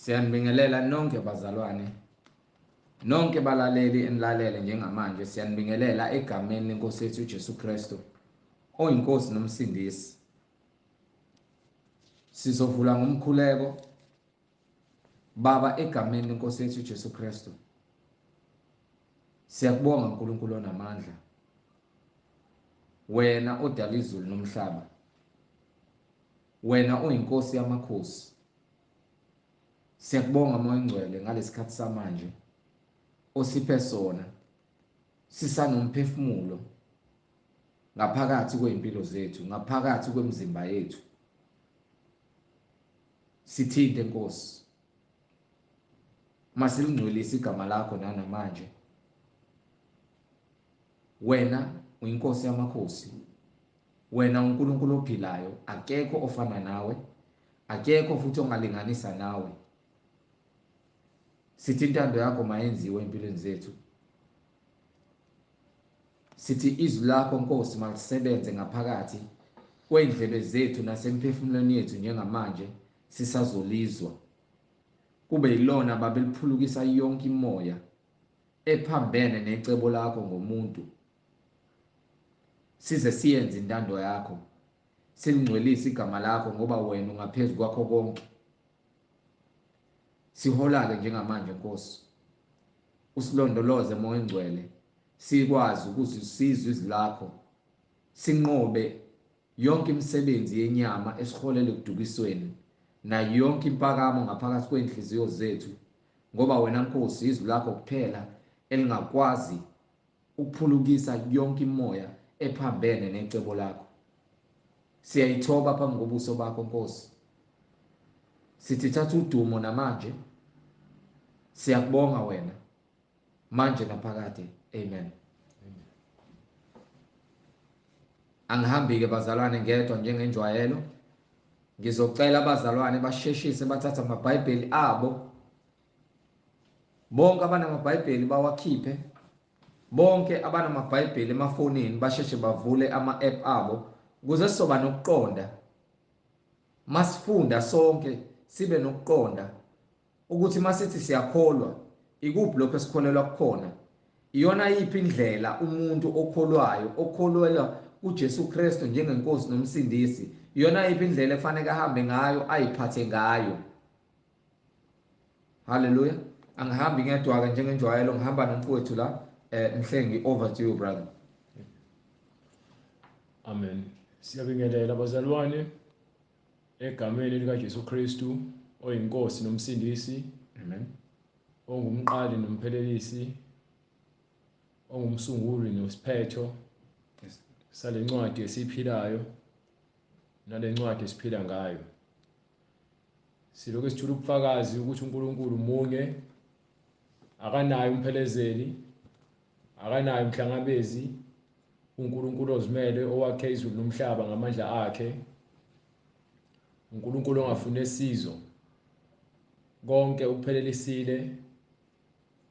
Siyanibingelela nonke bazalwane, nonke balaleli enilalele njengamanje. Siyanibingelela egameni leNkosi yethu uJesu Kristu, oyinkosi nomsindisi. Sizovula ngomkhuleko. Baba, egameni leNkosi yethu uJesu Kristu, siyakubonga uNkulunkulu onamandla, wena odala izulu nomhlaba, wena oyinkosi yamakhosi. Siyakubonga Moya Ngcwele ngalesikhathi samanje osiphe sona, sisanomphefumulo ngaphakathi kweimpilo zethu, ngaphakathi kwemizimba yethu. Sithinte Nkosi, masilingcwelise igama lakho namanje. Wena uyinkosi yamakhosi, wena uNkulunkulu ophilayo, akekho ofana nawe, akekho futhi ongalinganisa nawe. Sithi intando yakho mayenziwe empilweni zethu. Sithi izwi lakho Nkosi malisebenze ngaphakathi kwendlebe zethu nasemphefumulweni yethu njengamanje sisazolizwa. Kube yilona babeliphulukisa yonke imoya ephambene necebo lakho ngomuntu. Size siyenze intando yakho, silingcwelise igama lakho ngoba wena ungaphezulu kwakho konke. Siholake njengamanje Nkosi, usilondoloze Moya Ngcwele, sikwazi ukuthi sizwe izwi lakho, sinqobe yonke imisebenzi yenyama esiholele ekudukisweni na yonke impakamo ngaphakathi kwenhliziyo zethu, ngoba wena Nkosi izwi lakho kuphela elingakwazi ukuphulukisa yonke imoya ephambene necebo lakho. Siyayithoba phambi kobuso bakho Nkosi. Sithi thatha udumo namanje. Siyakubonga wena manje naphakade. Amen. Angihambi-ke bazalwane ngedwa njengenjwayelo. Ngizocela abazalwane basheshise bathatha amabhayibheli abo. Bonke abanamabhayibheli bawakhiphe. Bonke abanamabhayibheli emafonini basheshe bavule ama-app abo ukuze sizoba nokuqonda. Masifunda sonke sibe nokuqonda ukuthi masithi siyakholwa, ikuphi lokho esikholelwa kukhona. Iyona yiphi indlela umuntu okholwayo, okholelwa uJesu Kristu njengenkosi nomsindisi, iyona yiphi indlela efanele ahambe ngayo, ayiphathe ngayo. Hallelujah. Angihambi ngedwa-ke njengenjwayelo, ngihamba nomfowethu la. Mhlengi, over to you brother. Amen. Siyabingelela bazalwane egameni likaJesu Kristu, oyinkosi nomsindisi. Amen. Ongumqali nomphelelisi, ongumsunguli nosiphetho salencwadi esiphilayo nalencwadi esiphila ngayo. Silokhu sithula ubufakazi ukuthi uNkulunkulu munye, akanayo umphelezeli, akanayo umhlangabezi. uNkulunkulu ozimele owakhe izulu nomhlaba ngamandla akhe. uNkulunkulu ongafune sizo, konke ukuphelelisile.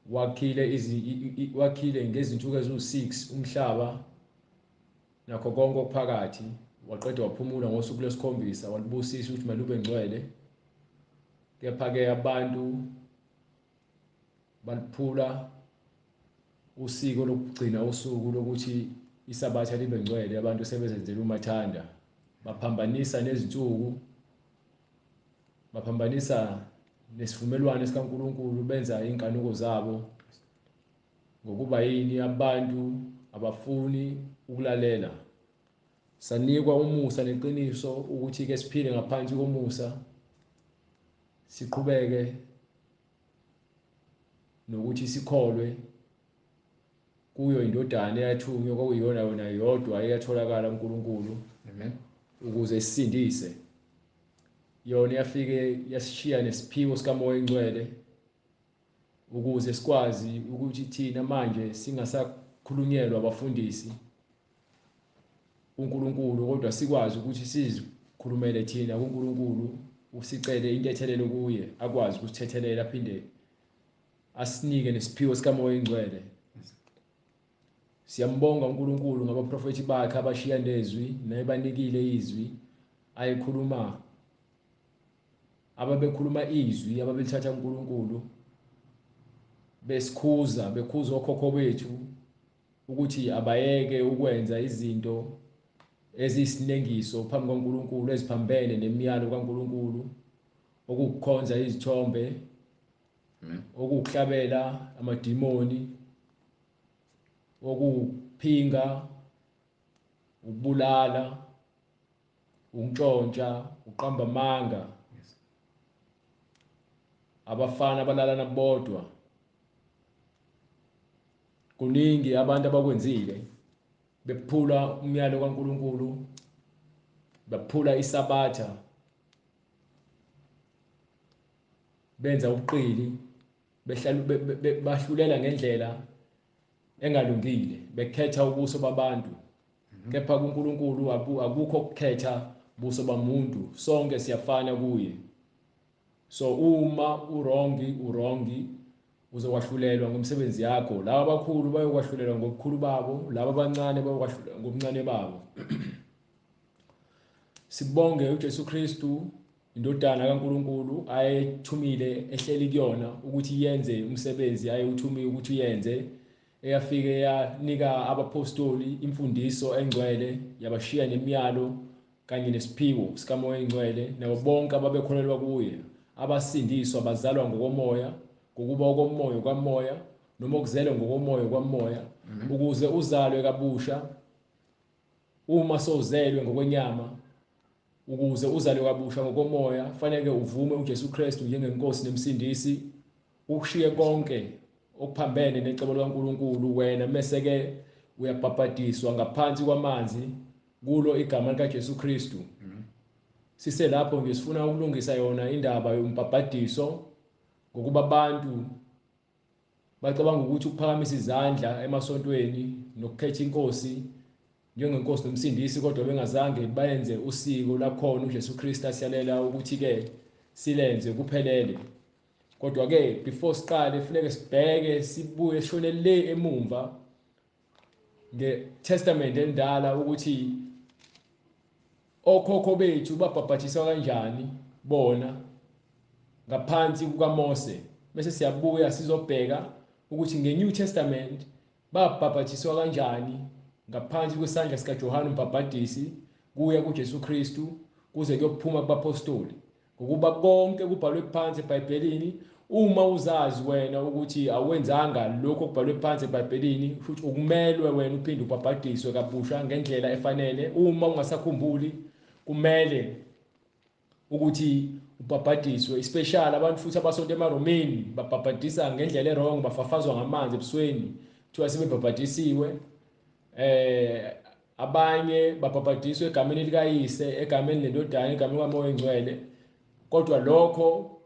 Wakhile ngezinsuku eziwu-6 umhlaba nakho konke okuphakathi. Waqeda waphumula ngosuku lwesikhombisa, walibusisa ukuthi malube ngcwele. Kepha-ke abantu baliphula usiko lokugcina usuku lokuthi isabatha libe ngcwele. Abantu sebezenzela umathanda, baphambanisa nezinsuku, baphambanisa nesivumelwano sikaNkulunkulu, benza inkanuko zabo. Ngokuba yini abantu abafuni ukulalela. Sanikwa umusa neqiniso ukuthi ke siphile ngaphansi komusa, siqhubeke nokuthi sikholwe kuyo indodana eyathunywa, kwakuyiyona yona yodwa eyatholakala uNkulunkulu. Amen. Ukuze sisindise. Yona yafike yasishiya nesiphiwo sikaMoya Ngcwele ukuze sikwazi ukuthi thina manje singasakhulunyelwa abafundisi uNkulunkulu, kodwa sikwazi ukuthi sizikhulumele thina kuNkulunkulu, usicele intethelelo kuye, akwazi ukusithethelela aphinde asinike nesiphiwo sikaMoya Ngcwele. Siyambonga uNkulunkulu ngabaprofethi bakhe abashiya nezwi, nayebanikile izwi ayikhuluma ababekhuluma izwi ababelithatha uNkulunkulu bekhuza okhokho bethu ukuthi abayeke ukwenza izinto ezisinengiso phambi kaNkulunkulu eziphambene nemiyalo kaNkulunkulu, okukhonza izithombe, okuhlabela amadimoni, okuphinga, ukubulala, ukuntshontsha, uqamba amanga, abafana abalalana bodwa. Kuningi abantu abakwenzile bephula umyalo kaNkulunkulu, bephula isabatha, benza ubuqili, bahlulela ngendlela engalungile, bekhetha ubuso babantu. Kepha kuNkulunkulu akukho ukukhetha ubuso bamuntu, sonke siyafana kuye. So uma urongi uzokwahlulelwa ngomsebenzi yakho. Laba abakhulu bayokwahlulelwa ngobukhulu babo, laba abancane bayokwahlulelwa ngobuncane babo. Sibonge uJesu Kristu, indodana kaNkulunkulu, ayethumile ehleli kuyona ukuthi yenze umsebenzi ayewuthumile ukuthi yenze. Eyafike yanika abapostoli imfundiso engcwele, yabashiya nemiyalo kanye nesiphiwo sikamoya engcwele, nabo bonke ababekholelwa kuye abasindiswa bazalwa ngokomoya, ngokuba okomoya kamoya noma okuzelwe ngokomoya kamoya, ukuze uzalwe kabusha. Uma sozelwe ngokwenyama, ukuze uzalwe kabusha ngokomoya, kufanele uvume uJesu Kristu njengenkosi nemsindisi, ukushiye konke okuphambene necebo likaNkulunkulu. Wena meseke uyabhabhadiswa ngaphansi kwamanzi kulo igama likaJesu Kristu. Sise lapho nje sifuna ukulungisa yona indaba yombhabhadiso, ngokuba abantu bacabanga ukuthi ukuphakamisa izandla emasontweni nokukhetha inkosi njengenkosi nomsindisi, kodwa bengazange bayenze usiko lakhona uJesu Kristu asiyalela ukuthi ke silenze kuphelele. Kodwa ke before siqale kufanele sibheke, sibuye sishone le emumva ngeTestament endala ukuthi okhokho bethu babhabhatiswa kanjani bona ngaphansi kukaMose. Bese siyabuya sizobheka ukuthi ngeNew Testament babhabhatiswa kanjani ngaphansi kwesandla sikaJohane uMbhabhadisi kuya kuJesu Kristu kuze kuyophuma kubapostoli. Ngokuba konke kubhalwe phansi eBhayibhelini, uma uzazi wena ukuthi awenzanga lokho okubhalwe phansi eBhayibhelini, futhi ukumelwe wena uphinde ubhabhadiswe kabusha ngendlela efanele. Uma ungasakhumbuli, kumele ukuthi ubhabhadiswe, especially abantu futhi abasonto emaromeni babhabhadisa ngendlela erong, bafafazwa ngamanzi ebusweni kuthiwa sebebhabhadisiwe. Abanye babhabhadiswe egameni likayise, egameni lendodana, egameni kaMoya Engcwele. Kodwa lokho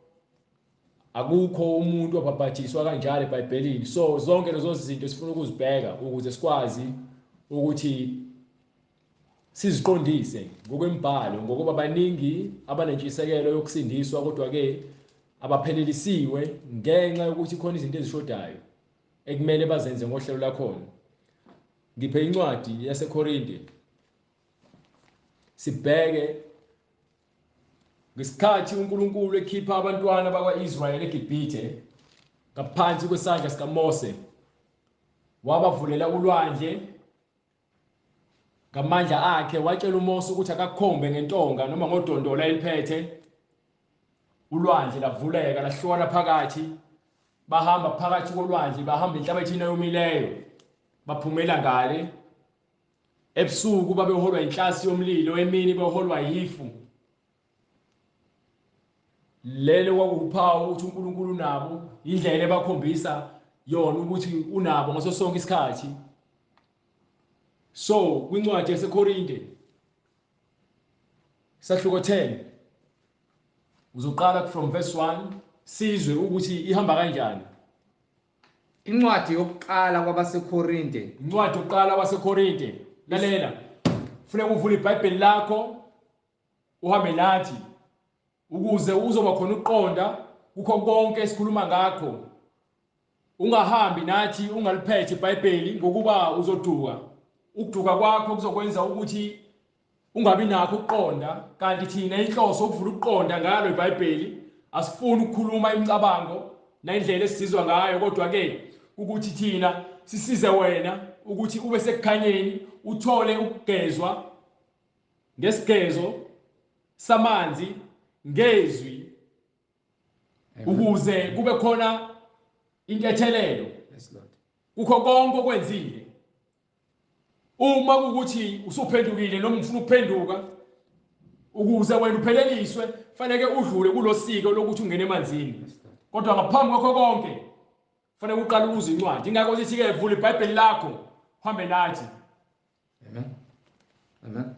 akukho umuntu wabhabhadiswa kanjalo eBhayibhelini. So zonke lezo zinto sifuna ukuzibheka ukuze sikwazi ukuthi siziqondise ngokwembhalo, ngokuba baningi abanentshisekelo yokusindiswa kodwa ke abaphelelisiwe ngenxa yokuthi khona izinto ezishodayo ekumele bazenze ngohlelo lakhona. Ngiphe incwadi yaseKorinte sibheke ngesikhathi uNkulunkulu ekhipha abantwana bakwa-Israyeli eGibhithe ngaphansi kwesandla sikaMose, wabavulela ulwandle ngamandla akhe, watshela uMose ukuthi akakhombe ngentonga noma ngodondola eliphethe. Ulwandle lavuleka lahlukana phakathi, bahamba phakathi kolwandle, bahamba enhlabathini eyomileyo, baphumela ngale. Ebusuku babeholwa inhlasi yomlilo, emini beholwa yifu. Lelo kwakuphawu ukuthi uNkulunkulu nabo indlela ebakhombisa yona ukuthi unabo ngaso sonke isikhathi. So kwincwadi yaseKorinte sahluko 10 uzoqala from verse 1 sizwe ukuthi ihamba kanjani. Incwadi yokuqala kwabaseKorinte, Incwadi yokuqala kwaseKorinte. Lalela, kufanele uvule iBhayibheli lakho uhambe nathi ukuze uzoba khona ukuqonda kukho konke esikhuluma ngakho. Ungahambi nathi ungaliphethe iBhayibheli ngokuba uzoduka. Ukuduka kwakho kuzokwenza ukuthi ungabi nakho ukuqonda, kanti thina inhloso ukuvula ukuqonda ngalo iBhayibheli asifuni ukukhuluma imicabango nendlela esizizwa ngayo, kodwa ke ukuthi thina sisize wena ukuthi ube sekukhanyeni, uthole ukugezwa ngesigezo samanzi ngezwi, ukuze kube khona intethelelo kukho konke okwenzile. Uma ukuthi usuphendukile noma ufuna ukuphenduka ukuze wena upheleliswe, fanele udlule kulosiko lokuthi ungene emanzini. Kodwa ngaphambi kwakho konke fanele uqale ukuze incwadi. Ingakho sithi ke vula iBhayibheli lakho uhambe nathi. Amen.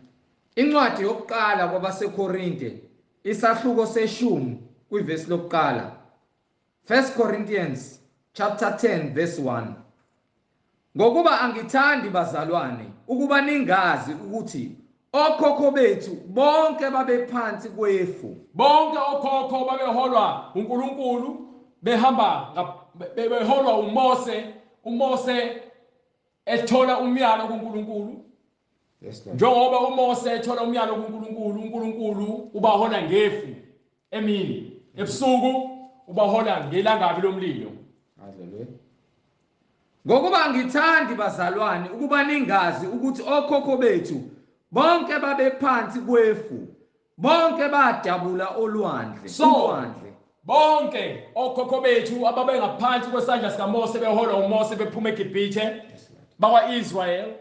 Incwadi yokuqala kwabaseKorinte isahluko seshumi kwivesi lokuqala. 1 Corinthians chapter 10 verse 1. Ngokuba angithandi bazalwane ukuba ningazi ukuthi okhokho bethu bonke babephansi kwefu. Bonke okhokho babeholwa uNkulunkulu, beholwa uMose ethola umyalo kuNkulunkulu. Njengoba uMose ethola umyalo kuNkulunkulu, uNkulunkulu ubahola ngefu emini, ebusuku ubahola ngelangabi lomlilo. Haleluya. Ngokuba angithandi bazalwane ukuba ningazi ukuthi okhokho bethu bonke babephansi kwefu, bonke badabula olwandle. Bonke okhokho bethu ababengaphansi kwesandla sikaMose beholwa uMose bephuma eGibhithe, bakwa-Israyeli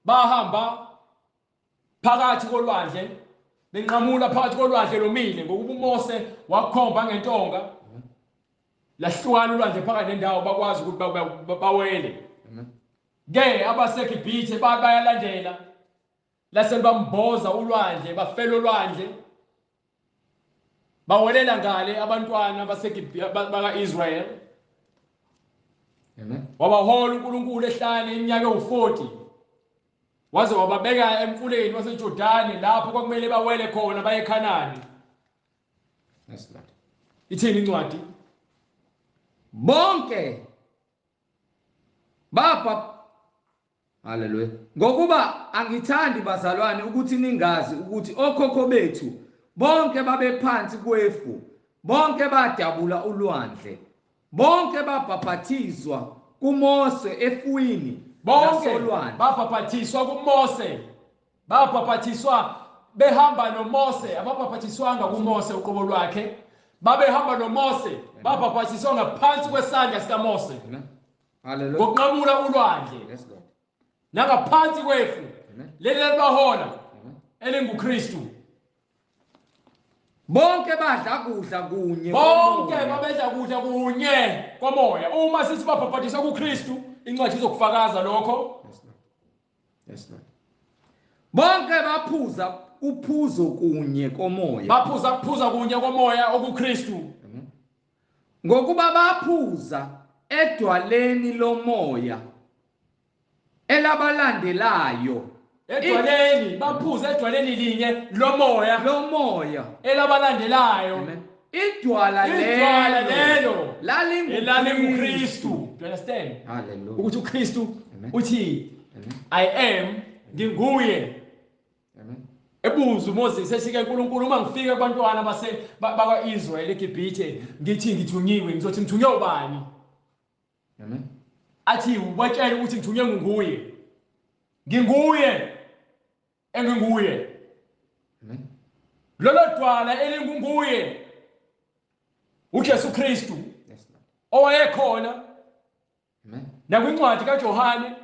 bahamba phakathi kolwandle, benqamula phakathi kolwandle lomile, ngokuba uMose wakhomba ngentonga lahlukana ulwandle phakathi nendawo bakwazi ukuthi bawele. Ke abaseGibhithe bayalandela, lase bamboza ulwandle, bafela ulwandle, bawelela ngale abantwana baka-Israyeli. Wabahola uNkulunkulu ehlane iminyaka ewu-40, waze wababeka emfuleni waseJordani lapho kwakumele bawele khona baye eKhanani. Ithini incwadi? Bonke bapha. Haleluya. Ngokuba angithandi bazalwane ukuthi ningazi ukuthi okhokho bethu bonke babephansi kwefu, bonke badabula ulwandle, bonke babhaphathizwa kuMose efwini, bonke babhaphathiswa kuMose, babhaphathiswa behamba noMose. Ababhaphathiswanga kuMose uqobo lwakhe, babehamba noMose, babhaphathiswa ngaphansi kwesandla sikaMose. Haleluya. Ngokunqamula ulwandle nangaphansi kwefu leli bahola elinguKristu. Bonke badla kudla kunye, bonke babedla kudla kunye komoya. Uma sithi babhaphathiswa kuKristu, incwadi izokufakaza lokho. Bonke baphuza uphuzo kunye komoya, baphuza kuphuza kunye komoya okuKristu. Ngokuba baphuza edwaleni lomoya elabalandelayo. Edwaleni baphuza edwaleni linye lomoya elabalandelayo. Idwala lelo lalinguKristu. Do you understand? Hallelujah. Ukuthi uKristu uthi I am, nginguye. Ebuza uMoses ethi ke uNkulunkulu, uma ngifika kubantwana bakwa-Israyeli eGibhithe ngithi ngithunyiwe, ngizothi ngithunywe ubani? Athi ubatshela ukuthi ngithunywe nguye. Nginguye enginguye. Lolo dwala elingunguye uJesu Kristu owayekhona nakwincwadi kaJohane.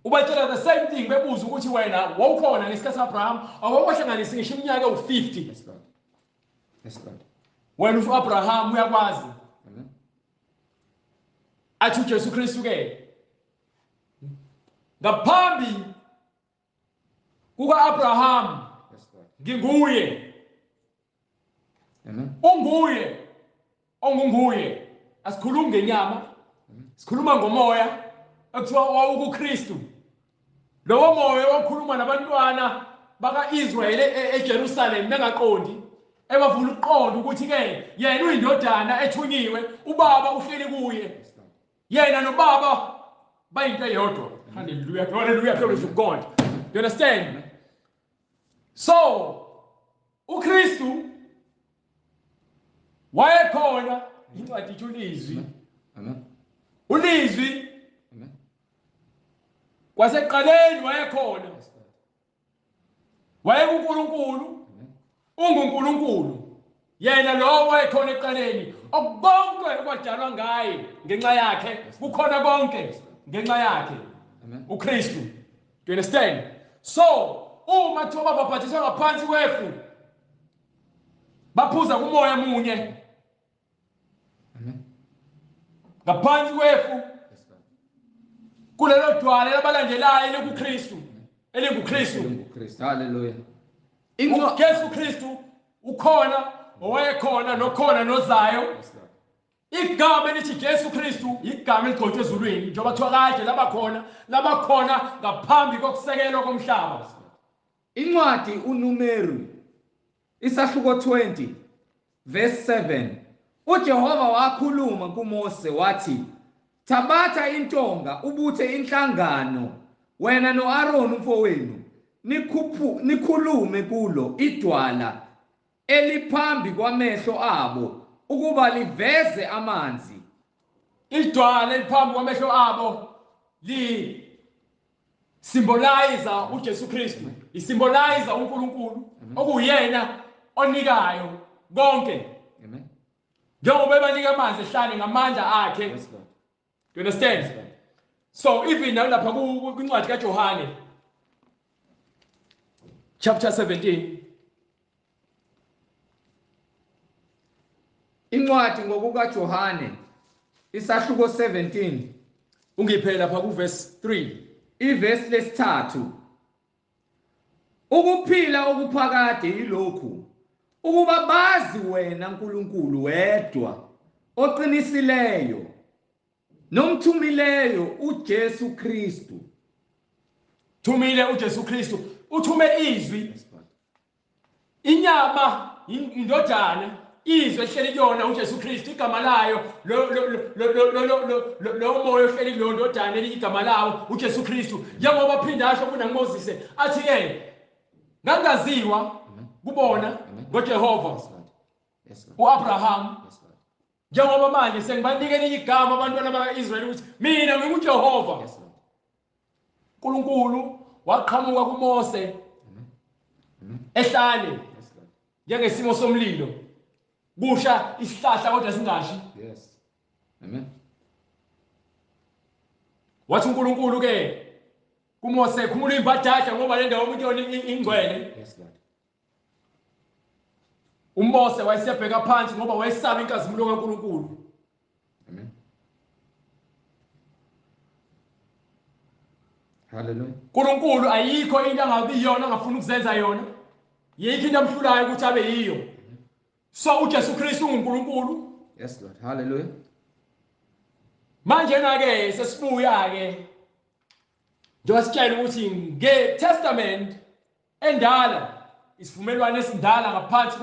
Ubatshela the same thing, bebuza ukuthi wena wawukhona ngesikhathi sikaAbraham, awawahlanganisi ngisho iminyaka ewu-50. Yes, Lord. Wena usho Abraham uyakwazi. Athi uJesu Kristu ke ngaphambi kuka-Abraham nginguye. Unguye ongunguye. Asikhulumi ngenyama, sikhuluma ngomoya ekuthiwa wawukuKristu. Lowo moya wakhuluma nabantwana baka-Israyeli eJerusalem bengaqondi, ebavula ukuqonda ukuthi ke yena uyindodana ethunyiwe, ubaba uhleli kuye, yena nobaba bayinto eyodwa. Hallelujah, hallelujah, glory to God. You understand? So uKristu wayekhona incwadi ithi ulizwi Amen. ulizwi Amen. kwaseqaleni wayekhona Yes, Lord. wayeNkulunkulu unguNkulunkulu yena lo wayekhona eqaleni okukonke okwadalwa ngaye ngenxa yakhe kukhona konke ngenxa yakhe Amen. uKristu. Do you understand? So uma kuthiwa babaphathiswa ngaphansi kwefu baphuza kumoya munye Amen. ngaphansi kwefu Yes, Lord. kulelo dwala labalandelayo elikuKristu elinguKristu. UKristu. Hallelujah. uJesu Kristu ukhona owayekhona nokhona nozayo. Yes, Lord. Igama elithi Jesu Kristu igama eligcotshwe ezulwini njengoba kuthiwa kade labakhona ngaphambi kokusekelwa komhlaba. Incwadi uNumeri isahluko 20 verse 7 uJehova wakhuluma kuMose wathi thabatha intonga ubuthe inhlangano wena noAaron umfowenu nikhulume kulo idwala eliphambi kwamehlo abo ukuba liveze amanzi. Idwala eliphambi kwamehlo abo symbolize uJesu Kristu, isymbolize uNkulunkulu okuyena onikayo konke. Amen. Njengoba ebanika amanzi ehlane ngamandla akhe. Yes, Lord. Do you understand? So even lapha kwincwadi kaJohane chapter 17 Incwadi ngokukaJohane isahluko 17 ungiphe lapha kuverse 3 iverse lesithathu ukuphila okuphakade yilokhu ukuba bazi wena Nkulunkulu wedwa oqinisileyo nomthumileyo uJesu Kristu. Thumile uJesu Kristu uthume izwi inyama indodana izwi ehleli kuyona uJesu Kristu igama layo lo moya ohleli kulo ndodana igama lawo uJesu Kristu njengoba phinda asho kunaMoses athi ngangaziwa kubona ngoJehova uAbraham njengoba manje sengibanikele igama abantwana bakaIsrael ukuthi mina nginguJehova. uNkulunkulu waqhamuka kuMose ehlane njengesimo somlilo kusha isihlahla kodwa singashi. Yes. Amen. Wathi uNkulunkulu ke kuMose khumula imbadada ngoba le ndawo umuntu yona ingcwele. Yes, Lord. uMose wayesebheka phansi ngoba wayesaba inkazimulo kaNkulunkulu. Amen. Hallelujah. uNkulunkulu ayikho into angabiyona angafuna ukuzenza yona. Yikho into amhlulayo ukuthi abe yiyo. So uJesu Kristu unguNkulunkulu. Yes, Lord. Hallelujah. Manje ke sesibuya ke njengoba sitshela ukuthi ngeTestament endala isivumelwano esindala ngaphansi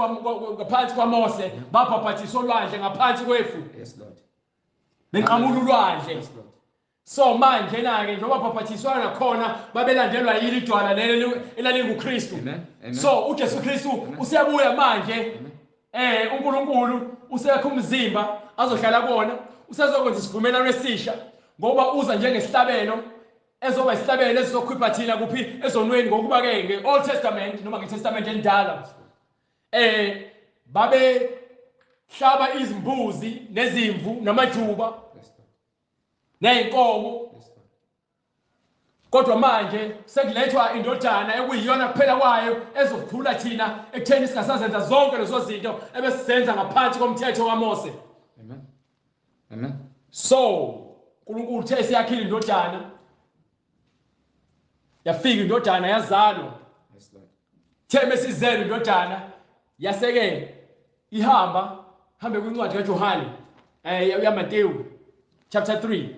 kwaMose babhabhathiswa olwandle ngaphansi kwefu. Yes, Lord. Benqamula ulwandle. Yes, Lord. So manje ke njengoba babhabhathiswa nakhona babelandelwa yili idwala lelo elalinguKristu. Amen. So uJesu Kristu useyabuya manje uNkulunkulu usekho umzimba azohlala kuona usezokwenza isivumelwano esisha ngoba uza njengesihlabelo ezoba isihlabelo esizokhipha thina kuphi ezonweni ngokuba ke ngeOld Testament noma ngeTestament endala babe hlaba izimbuzi nezimvu namajuba neinkomo. Kodwa manje sekulethwa indodana ekuyiyona kuphela kwayo ezokuthula thina ekutheni singasazenza zonke lezo zinto ebesizenza ngaphansi komthetho kaMose. Amen. Amen. So uNkulunkulu uthe siyakhila indodana yafika indodana yazalwa. Yes, Lord. Theme sizele indodana yaseke hambe kwincwadi kaJohane yaMateyu chapter 3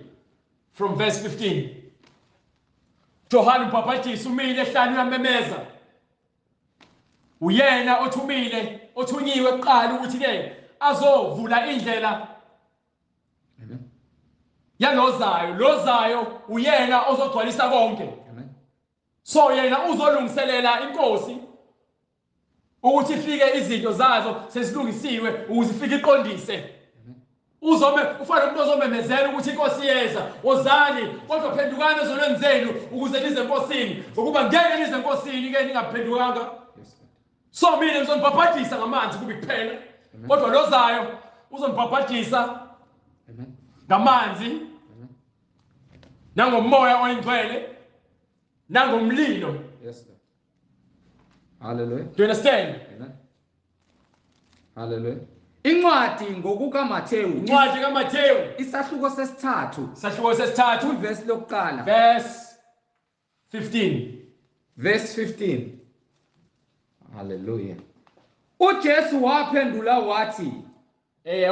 from verse 15. Johane umbhaphathisi umile ehlane uyamemeza. Uyena othunyiwe kuqala ukuthi ke azovula indlela. Amen. Lozayo uyena ozogcwalisa konke. Amen. So yena uzolungiselela inkosi ukuthi ifike izinto zazo sesilungisiwe ukuze ifike iqondise. Uzome ufana umuntu ozomemezela ukuthi inkosi yeza, wozani kodwa phendukani ezonweni zenu ukuze nize enkosini, ukuba ngeke nize enkosini ke ningaphendukanga. So mina ngizonibhabhadisa ngamanzi kube kuphela, kodwa lozayo uzonibhabhadisa ngamanzi nangomoya oyingcwele nangomlilo. Yes, Lord. Hallelujah. Do you understand? Amen. Hallelujah. Incwadi ngokukaMathewu. Incwadi kaMathewu Isahluko sesithathu. isahluko sesithathu Verse lokuqala. verse 15. Verse 15. Hallelujah. uJesu waphendula wathi.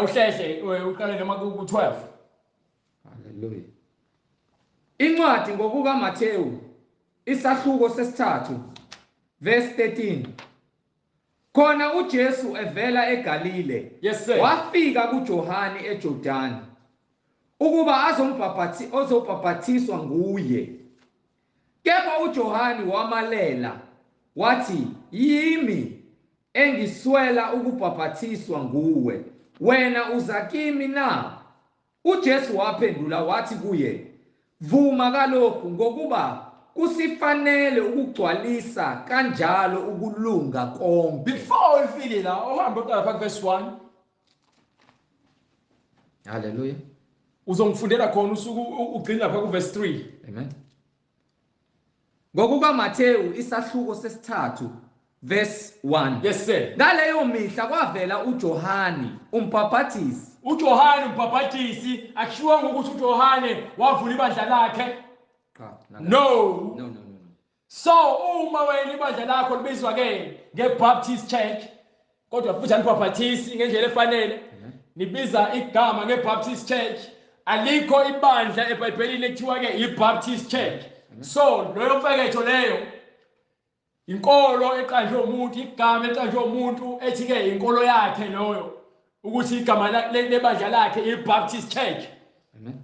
Uhlehle uqale noma ku-12. Hallelujah. Incwadi ngokukaMathewu isahluko sesithathu verse 13. Khona uJesu evela eGalile. Yes sir. Wafika kuJohane eJordani ukuba azobhabhathiswa nguye. Kepha uJohane wamalela wathi, yimi engiswela ukubhabhathiswa nguwe, wena uza kimi na? uJesu waphendula wathi kuye, vuma kalokhu ngokuba kusifanele ukugcwalisa kanjalo ukulunga konke. Before ufike la uhambe uqala phakathi verse 1. Hallelujah. Uzongifundela khona usuku ugcina phakathi verse 3. Amen. ngokukaMathewu isahluko sesithathu verse 1. Yes sir. Ngaleyo mihla kwavela uJohane umbhabhathisi. uJohane umbhabhatisi akushiwo ukuthi uJohane wavula ibandla lakhe. No. So uma wena ibandla lakho libizwa ke ngeBaptist Church, kodwa futhi anibhabhathisi ngendlela efanele, nibiza igama ngeBaptist Church, alikho ibandla eBhayibhelini ekuthiwa ke iBaptist Church. So loyo mfeketho leyo inkolo eqanjwe umuntu, igama eqanjwe umuntu ethi ke inkolo yakhe loyo ukuthi igama lebandla lakhe iBaptist Church.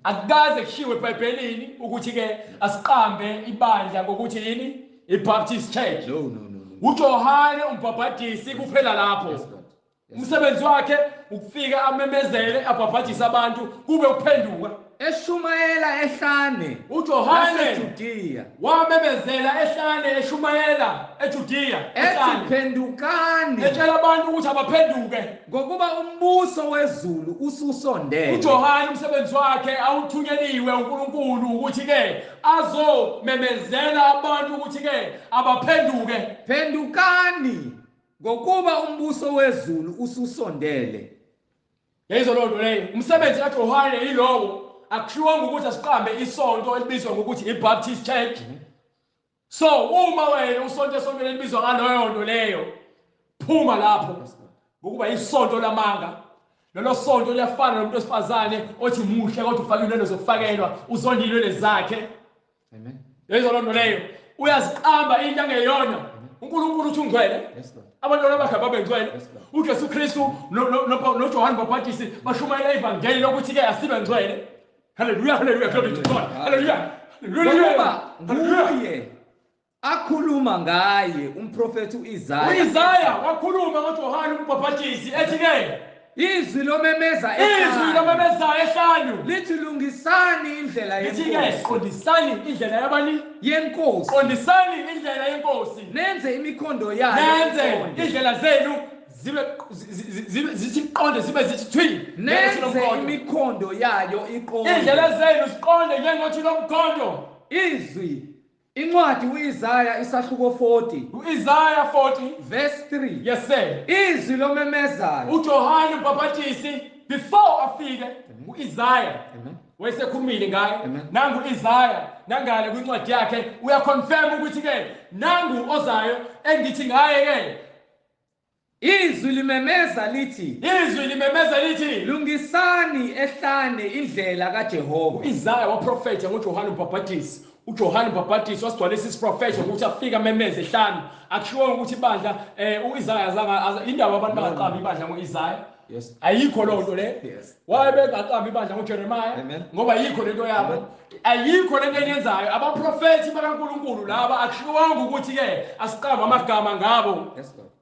Akukaze kushiwe eBhayibhelini ukuthi ke asiqambe ibandla ngokuthi yini iBaptist Church. No. uJohane umbhabhadisi kuphela lapho. Umsebenzi wakhe ukufika amemezele abhabhadisa abantu kube ukuphenduka. Eshumayela ehlane uJohane eJudiya wamemezela ehlane eshumayela eJudiya ehlane phendukani, etshela abantu ukuthi abaphenduke ngokuba umbuso wezulu ususondele. uJohane umsebenzi wakhe awuthunyeliwe uNkulunkulu ukuthi ke azomemezela abantu ukuthi ke abaphenduke. Phendukani ngokuba umbuso wezulu ususondele. Yezo lonto leyo umsebenzi kaJohane yilowo. Akushiwo ukuthi asiqambe isonto elibizwa ngokuthi iBaptist Church. So uma wena usonto esontweni elibizwa ngaloyo nto leyo, phuma lapho ngokuba isonto lamanga. Lelo sonto liyafana nomuntu wesifazane othi muhle kodwa ufake inwele zokufakelwa, uzonda inwele zakhe. Amen. Yezo lonto leyo uyaziqamba into angeyona. uNkulunkulu uthi ungcwele. Abantwana bakhe babengcwele. uJesu Kristu noJohane Mbhabhatisi bashumayela ivangeli lokuthi ke asibe ngcwele. Hallelujah, hallelujah, glory to God. Hallelujah. Ngoba nguye akhuluma ngaye umprofeti uIsaya. uIsaya wakhuluma ngoJohane umbhabhatisi ethi ke izwi lomemeza ehlanu lithi lungisani indlela yenkosi. lithi ke qondisani indlela yabani yenkosi. qondisani indlela yenkosi. Nenze imikhondo yayo. Nenze indlela zenu zithi iqonde zibe zithi thwi. Nenze imikhondo yayo iqonde. Indlela zenu ziqonde njengothi lomkhondo. Izwi incwadi uIsaya isahluko 40. uIsaya 40 verse 3. Yes sir. Izwi lomemezayo uJohane umbhabhatisi before afike uIsaya wayesekhulumile ngaye. Nangu uIsaya nangale kwincwadi yakhe uyaconfirm ukuthi ke nangu ozayo engithi ngaye ke izwi limemeza lithi lungisani ehlane indlela kaJehova. uIsaya waprofetha ngoJohane umbhabhatisi. uJohane umbhabhatisi wasigcwalisa isiprofession ukuthi afika amemeze ehlanu. Akushiwo ukuthi ibandla uIsaya zanga indaba abantu bangaqamba ibandla ngoIsaya. Yes. Ayikho lonto le. Waye bengaqamba ibandla ngoJeremiah ngoba yikho lento yabo. Ayikho lento eyenzayo abaprofeti bakaNkulunkulu laba akushiwanga ukuthi ke asiqamba amagama ngabo.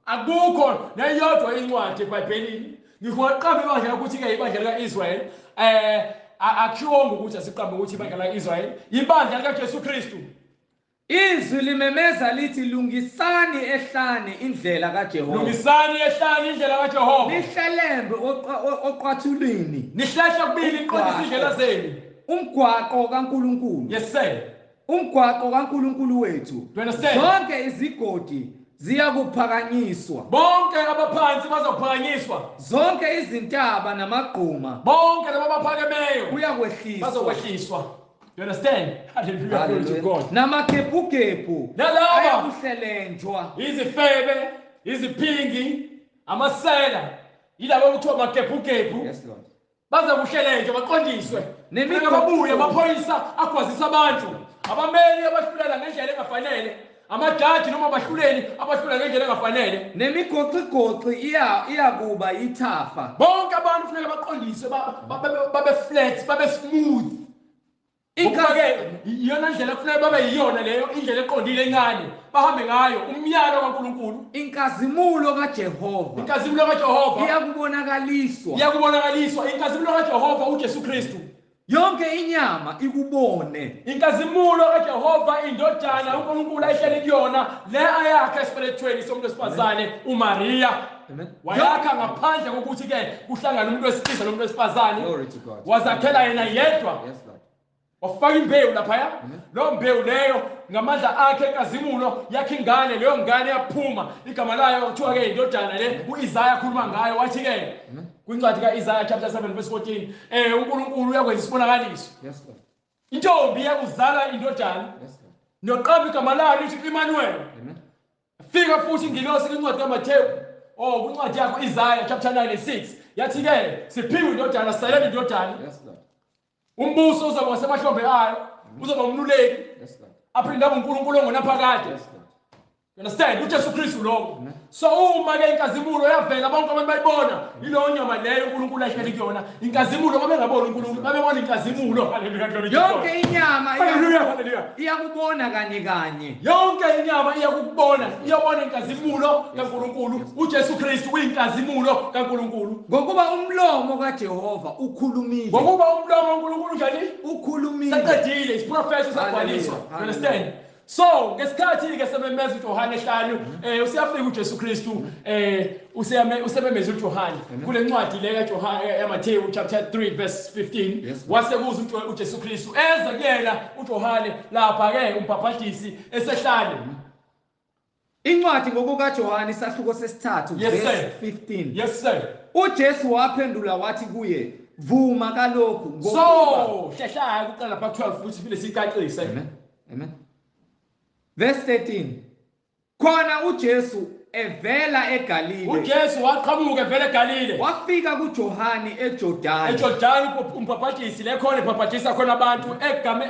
akukho neyodwa incwadi eBhayibhelini ngikuqamba ibandla ukuthi ke ibandla likaIsrael akushiwongo ukuthi asiqambe ukuthi ibandla likaIsrael ibandla likaJesu Kristu. Izwi limemeza lithi lungisani ehlane indlela kaJehova. Lungisani ehlane indlela kaJehova. Nihlelembe oqwathulini. Nihlehla kubili niqondise indlela zenu. Umgwaqo kaNkulunkulu. Yes sir. Umgwaqo kaNkulunkulu wethu. Zonke izigodi ziyakuphakanyiswa. Bonke abaphansi bazophakanyiswa. Zonke izintaba namagquma. Bonke labaphakemeyo kuyakwehliswa. Bazokwehliswa. You understand? Hallelujah, glory to God. Namagebhugebhu ayakuhlelenjwa. Izifebe, iziphingi, amasela, yilabo okuthiwa amagebhugebhu. Yes Lord. Bazokuhlelenjwa baqondiswe. Babuye amaphoyisa agwazisa abantu. Abameli abahlulela ngendlela engafanele. Amajaji noma abahluleli abahlulela ngendlela engafanele. Nemigoqigoqi iyakuba yithafa. Bonke abantu kufanele baqondiswe babe flat, babe smooth. Iyona ndlela kufanele babe yiyona leyo indlela eqondile encane bahambe ngayo umyalo kaNkulunkulu. Inkazimulo kaJehova. Inkazimulo kaJehova iyakubonakaliswa. Iyakubonakaliswa inkazimulo kaJehova uJesu Kristu. Yonke inyama ikubone. Inkazimulo kaJehova indodana uNkulunkulu ayihleli kuyona le ayakhe esibelethweni somuntu wesifazane uMaria. Wayakha ngaphandle kokuthi ke kuhlangana umuntu wesilisa nomuntu wesifazane. Wazakhela yena yedwa. Wafaka imbewu laphaya. Lo mbewu leyo ngamandla akhe enkazimulo yakhe ingane leyo ngane yaphuma igama layo kuthiwa ke indodana le uIsaya akhuluma ngayo wathi ke kwincwadi kaIsaya chapter 7 verse 14 uNkulunkulu uyakwenza isibonakaliso. Yes Lord. Intombi yakuzala indodana. Yes Lord. Noqamba igama layo lithi Emmanuel. Amen. Fika futhi ingilosi kwincwadi kaMathewu kwincwadi yakho Isaiah chapter 9 and 6 yathi ke siphiwe indodana sisalela indodana. Yes Lord. Umbuso uzoba semahlombe ayo uzoba umluleki. Yes Lord. Aphinda uNkulunkulu ongonaphakade. Yes Lord. You understand? uJesu Kristu lo. So uma ke inkazimulo yavela bonke abantu bayibona ilo nyama leyo uNkulunkulu ayihleli kuyona inkazimulo babe ngabona uNkulunkulu babebona inkazimulo. Hallelujah, glory to God. Yonke inyama hallelujah iyakubona kanye. Yonke inyama iyakubona iyabona inkazimulo kaNkulunkulu. uJesu Kristu uyinkazimulo kaNkulunkulu. Ngokuba umlomo kaJehova ukhulumile. Ngokuba umlomo kaNkulunkulu njani? Ukhulumile. Saqedile isiprofethi sagcwaliswa. You understand? So ngesikhathi ke sememeza uJohane 5 usiyafika uJesu Kristu usememeza uJohane kule ncwadi le kaJohane yaMathewu chapter 3 verse 15 wasekuza uJesu Kristu eza kuyena uJohane lapha ke umbhaphathisi esehlane. Incwadi ngokukaJohane isahluko sesithathu verse 15. Yes sir. uJesu waphendula wathi kuye vuma kalokhu ngokuba so hlehlaya kuqala lapha 12 futhi vile sicacise. Amen. Verse 13. Khona uJesu evela eGalile. uJesu waqhamuka evela eGalile. Wafika kuJohane eJordani. eJordani umbhaphathisi le khona ebhaphathisa khona abantu egama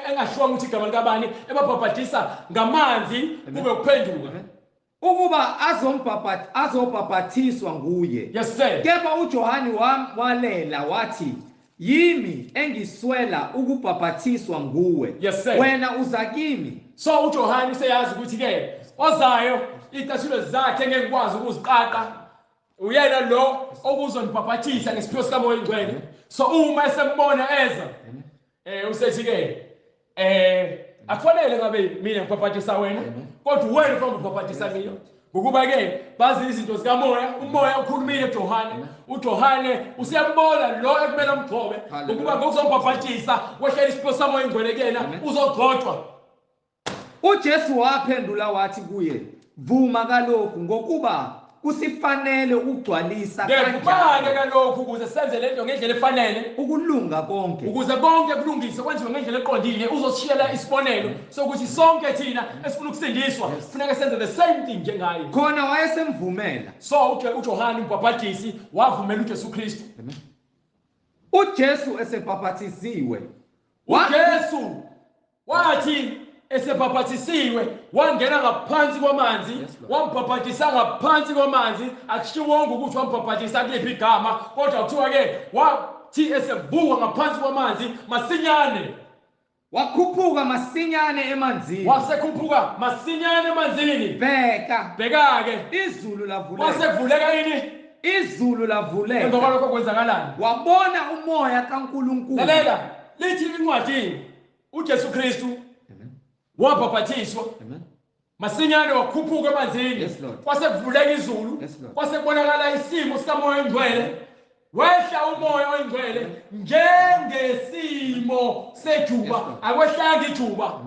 engashiwanga ukuthi igama likabani ebabhaphathisa ngamanzi kube ukuphenduka. Ukuba azobhaphathiswa nguye. Yes sir. Kepha uJohane walela wathi yimi engiswela ukubhaphathiswa nguwe. Yes sir. Wena uza kimi. So uJohane useyazi ukuthi ke ozayo itathulo zakhe ngeke ngikwazi ukuziqaqa uyena lo okuzonibhaphathisa ngesiphiwo sikaMoya Oyingcwele. So uma esembona eza usethi ke akufanele ngabe mina ngibhaphathisa wena kodwa wena ufuna ukubhaphathisa mina ngokuba ke bazi izinto zikaMoya. uMoya ukhulumile kuJohane. uJohane usiyambona lo ekumele umgcobe ngokuba ngokuzobhaphathisa wehlela isiphiwo sikaMoya Oyingcwele kuyena uzogcotshwa. uJesu waphendula wathi kuye vuma kalokhu ngokuba kusifanele ukugcwalisa kanjani kalokhu ukuze senze lento ngendlela efanele ukulunga konke ukuze konke kulungiswe kwenziwe ngendlela eqondile uzosishiyela isibonelo sokuthi sonke thina esifuna ukusindiswa kufanele senze the same thing njengaye. Khona wayesemvumela. So uJohane umbhaphathisi wavumela uJesu Kristu. uJesu esebhaphathisiwe uJesu wathi esebhaphathisiwe wangena ngaphansi kwamanzi wambhaphathisa ngaphansi kwamanzi akushiwonga ukuthi wambhaphathisa kuliphi igama kodwa kuthiwa ke wathi esevuka ngaphansi kwamanzi masinyane wakhuphuka masinyane emanzini wasekhuphuka masinyane emanzini bheka bheka-ke izulu lavuleka wasekuvuleka yini izulu emva lavuleka kwalokho kwenzakalani wabona umoya kaNkulunkulu lalela lithi incwadi uJesu Kristu Amen. wabhaphathiswa Amen. masinyane wakhuphuka emanzini Yes, Lord. kwasekuvuleka izulu Yes, Lord. kwasekubonakala isimo sikamoya oyingcwele wehla umoya oyingcwele njengesimo sejuba Yes, Lord. akwehlanga ijuba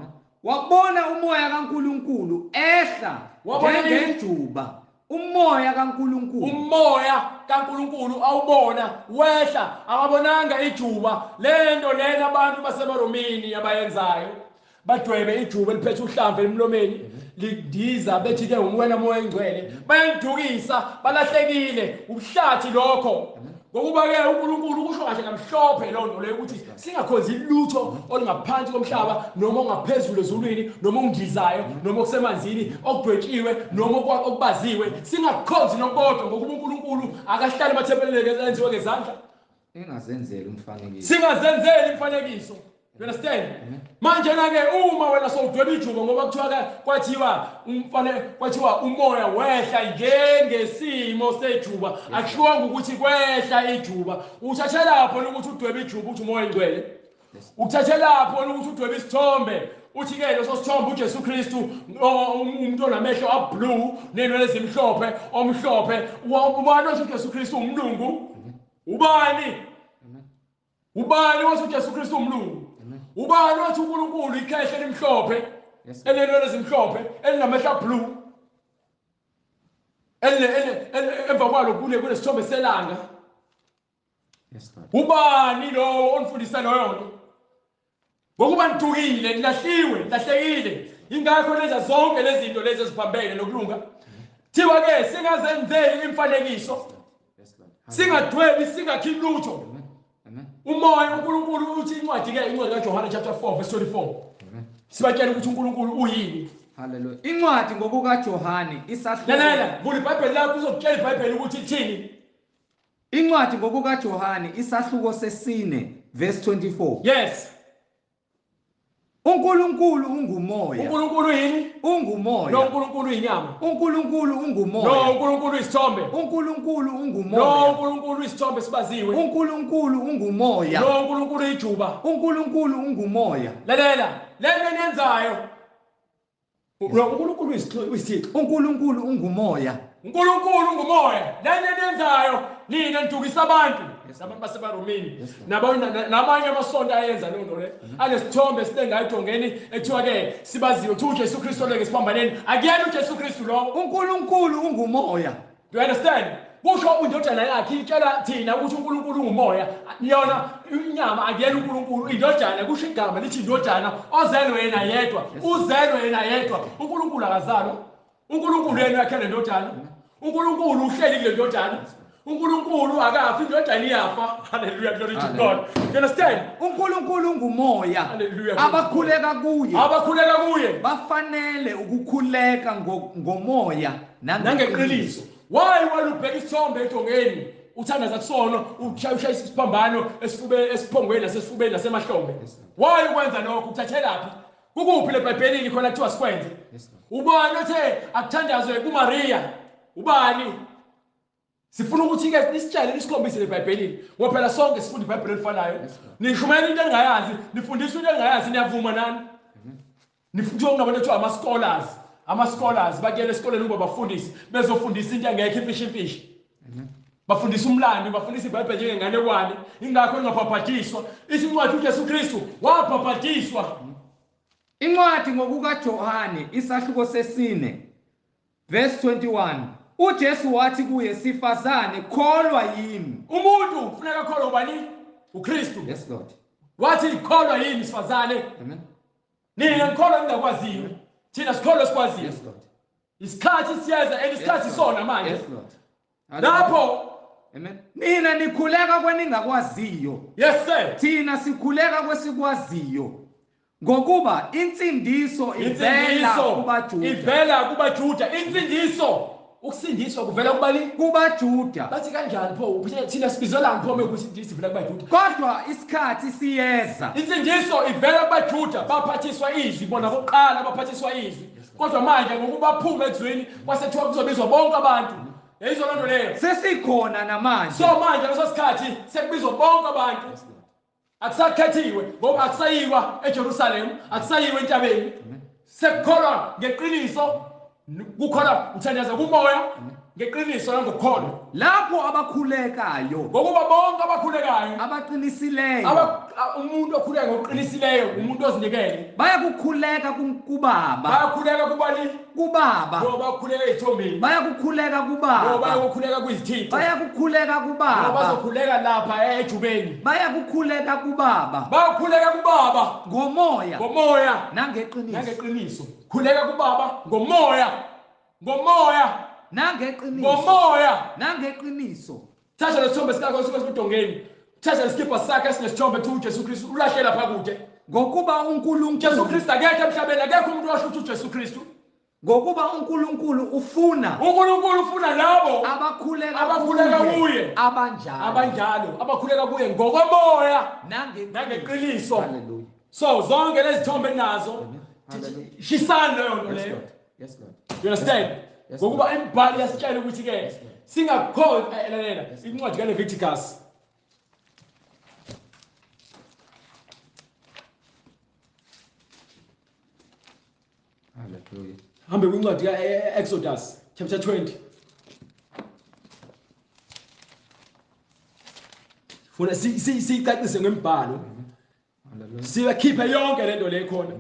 wabona umoya kaNkulunkulu ehla Wabona nini? njengejuba umoya kaNkulunkulu umoya kaNkulunkulu awubona wehla akabonanga ijuba lento lena abantu basemaromini abayenzayo badwebe ijuba eliphethe uhlamvu emlomeni lindiza bethi ke umwena moya engcwele bayandukisa balahlekile ubuhlathi lokho ngokuba ke uNkulunkulu kusho kahle kamhlophe lo nto leyo ukuthi singakhonzi lutho olungaphansi komhlaba noma ongaphezulu ezulwini noma ongizayo noma okusemanzini okudwetshiwe noma okubaziwe singakhonzi nokodwa ngokuba uNkulunkulu akahlali emathempelini enziwe ngezandla engazenzeli umfanekiso singazenzeli imfanekiso. You understand? Manje na-ke uma wena sowudweba ijuba ngoba kwathiwa umoya wehla njengesimo sejuba akushiwanga ukuthi kwehla ijuba uthathe lapho ukuthi udweba ijuba uthi umoya ingcwele uthathe lapho ukuthi udweba isithombe uthi-ke leso sithombe uJesu Kristu umuntu onamehlo ablue nenwele ezimhlophe omhlophe ubani othi uJesu Kristu umlungu ubani wathi uJesu Kristu umlungu ubani wathi uNkulunkulu ikhehle elimhlophe elenwele ezimhlophe elinamehlo blue emva kwalo kunesithombe selanga ubani lo onifundisa loyo nto ngokuba nidukile nilahlekile ingakho lenza zonke lezi zinto lezi eziphambene nokulunga thiwa-ke singazenzeli imfanekiso singadwebi singakhi lutho umoya uNkulunkulu uthi incwadi-ke incwadi kaJohane chapter 4 verse 24 sibatshela ukuthi uNkulunkulu uyini. Hallelujah. Incwadi ngokukaJohane isahluko. Lalela vula iBhayibheli lakho uzokutshela iBhayibheli ukuthi ithini. Incwadi ngokukaJohane isahluko sesine verse 24. Yes. uNkulunkulu ungumoya. uNkulunkulu yini? Ungumoya. No uNkulunkulu inyama. uNkulunkulu ungumoya. No uNkulunkulu isithombe. uNkulunkulu ungumoya. No uNkulunkulu isithombe sibaziwe. uNkulunkulu ungumoya. No uNkulunkulu ijuba. uNkulunkulu ungumoya. Lalela lento eniyenzayo. uNkulunkulu uyisithixo. uNkulunkulu ungumoya. uNkulunkulu ungumoya. Lento eniyenzayo nina nidukisa abantu. Abantu basebaromini nabanye amasonto ayenza loo nto le anesithombe silengayo ejongeni ethiwa-ke sibaziwe kuthiwa uJesu Kristu leke sibambaneni akuyena uJesu Kristu lowo. uNkulunkulu ungumoya. Do you understand? Kusho indodana yakhe itshela thina ukuthi uNkulunkulu ungumoya yona inyama akuyena uNkulunkulu indodana kusho igama lithi indodana ozelwe yena yedwa uzelwe yena yedwa. uNkulunkulu akazalwa. uNkulunkulu yena yakhe lendodana. uNkulunkulu uhleli kule ndodana. uNkulunkulu akafi indodana iyafa. Hallelujah, glory to God. You understand? uNkulunkulu ungumoya. Hallelujah. abakhuleka kuye bafanele ukukhuleka ngomoya nangeqiniso. Why walubheka isithombe ejongeni uthandaza kusona ushaya isiphambano esiphongweni nasesifubeni nasemahlombe? Why ukwenza lokho? Uthathelaphi? Kukuphi leBhayibhelini khona kuthiwa sikwenze? Ubani othe akuthandazwe kuMaria? Ubani? Sifuna ukuthi-ke nisitshele nisikhombise leBhayibhelini ngoba phela sonke sifunda iBhayibheli elifanayo. Nishumela into engayazi, nifundisa into engayazi, niyavuma nani? Nifundisa kunabantu ethiwa ama-scholars bakuyela esikoleni ukuba bafundisi bezofundisa into engekho imfishi. Bafundisa umlando, bafundisa iBhayibheli njengenganekwane. Ingakho ingabhabhadiswa. Ithi incwadi uJesu Kristu wabhabhadiswa. Incwadi ngokukaJohane isahluko sesine verse 21. uJesu wathi kuye, sifazane kholwa yimi. Umuntu kufuneka akholwe ubani? uKristu. Yes Lord. Wathi kholwa yimi sifazane. Amen. Nina nikholwa ningakwaziyo. Thina sikholwa sikwaziyo. Yes Lord. Isikhathi siyeza elisikhathi sona manje. Yes Lord. Lapho amen. Nina nikhuleka kweningakwaziyo. Yes sir. Thina sikhuleka kwesikwaziyo. Ngokuba insindiso ivela kubaJuda. Insindiso ukusindiswa kuvela kubani? kubaJuda. Bathi kanjani pho thina sibizelani pho ukuthi sivela kubaJuda? Kodwa isikhathi siyeza Insindiso ivela kubaJuda, baphathiswa izwi bona bokuqala baphathiswa izwi. Kodwa manje ngokuba baphuma ezweni kwasethiwa kuzobizwa bonke abantu. Yayizona nto leyo. sesikhona namanje. So manje leso sikhathi sekubizwa bonke abantu. Akusakhethiwe ngoba akusayiwa eJerusalem, akusayiwa entabeni. Sekukholwa ngeqiniso, kukhona uthandaza kumoya ngeqiniso nangokukholwa. Lapho abakhulekayo, Ngokuba bonke abakhulekayo, abaqinisileyo, umuntu okhuleka ngokuqinisileyo, umuntu ozinikele. bayakukhuleka kubaba, Bayakhuleka kubani? kubaba, Ngoba bakhuleka ezithombeni. bayakukhuleka Ngoba kubaba, bayakukhuleka kwizithixo. bayakukhuleka Ngoba kubaba, bazokhuleka lapha ejubeni. bayakukhuleka kubaba Bayakhuleka kubaba ngomoya ngomoya nangeqiniso, nangeqiniso. Khuleka kubaba ngomoya, ngomoya, nangeqiniso, ngomoya. nangeqiniso. Thatha lesithombe sakho osuke esidongeni. Thatha lesikipha sakho esinesithombe ethi uJesu Kristu ulahle lapha kude. Ngokuba Jesu uNkulunkulu, Kristu akekho emhlabeni, akekho umuntu osho ukuthi uJesu Kristu. ngokuba uNkulunkulu ufuna uNkulunkulu ufuna labo abakhuleka kuye, abanjalo, abakhuleka kuye ngokomoya nangeqiniso. Hallelujah. So zonke lezi thombe nazo shisana leyo nto leyo. Yes, Lord. You understand? Yes, Ngokuba imibhalo yasitshela ukuthi ke singakholwa lalela incwadi kaLeviticus. Hallelujah. Hambe kwincwadi kaExodus chapter 20. Funa sicacise ngembhalo. Hallelujah. Siyakhipha yonke lento le khona.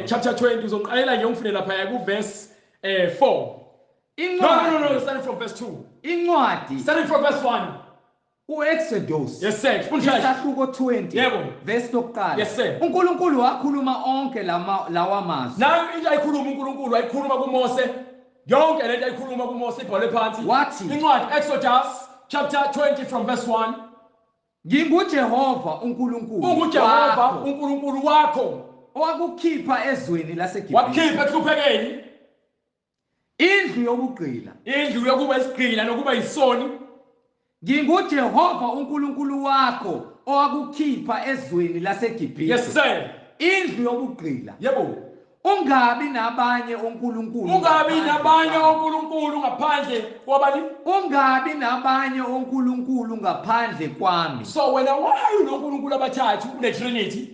Chapter 20 uzoqalela nje ungifune lapha ku verse 4. No, starting from verse 2. Incwadi Starting from verse 1. uExodus, Yes sir. isahluko 20, Yebo. verse lokuqala. Yes, sir. uNkulunkulu wakhuluma onke lawa mazwi. Nayo into ayikhuluma uNkulunkulu ayikhuluma kuMose. Yonke lento ayikhuluma kuMose ibhale phansi. Wathi, Incwadi Exodus chapter 20 from verse 1. NginguJehova uNkulunkulu UnguJehova wakho, uNkulunkulu wakho. owakukhipha ezweni laseGibhithe, Wakhipha ekuhluphekeni, indlu yobugqila. indlu yokuba isigqila nokuba isoni. NginguJehova uNkulunkulu wakho owakukhipha ezweni laseGibhithe, Yes sir. indlu yobugqila. Yebo. Ungabi nabanye onkulunkulu, Ungabi nabanye onkulunkulu ngaphandle kwabani? ungabi nabanye onkulunkulu ngaphandle kwami. So wena why unonkulunkulu abathathu une-Trinity?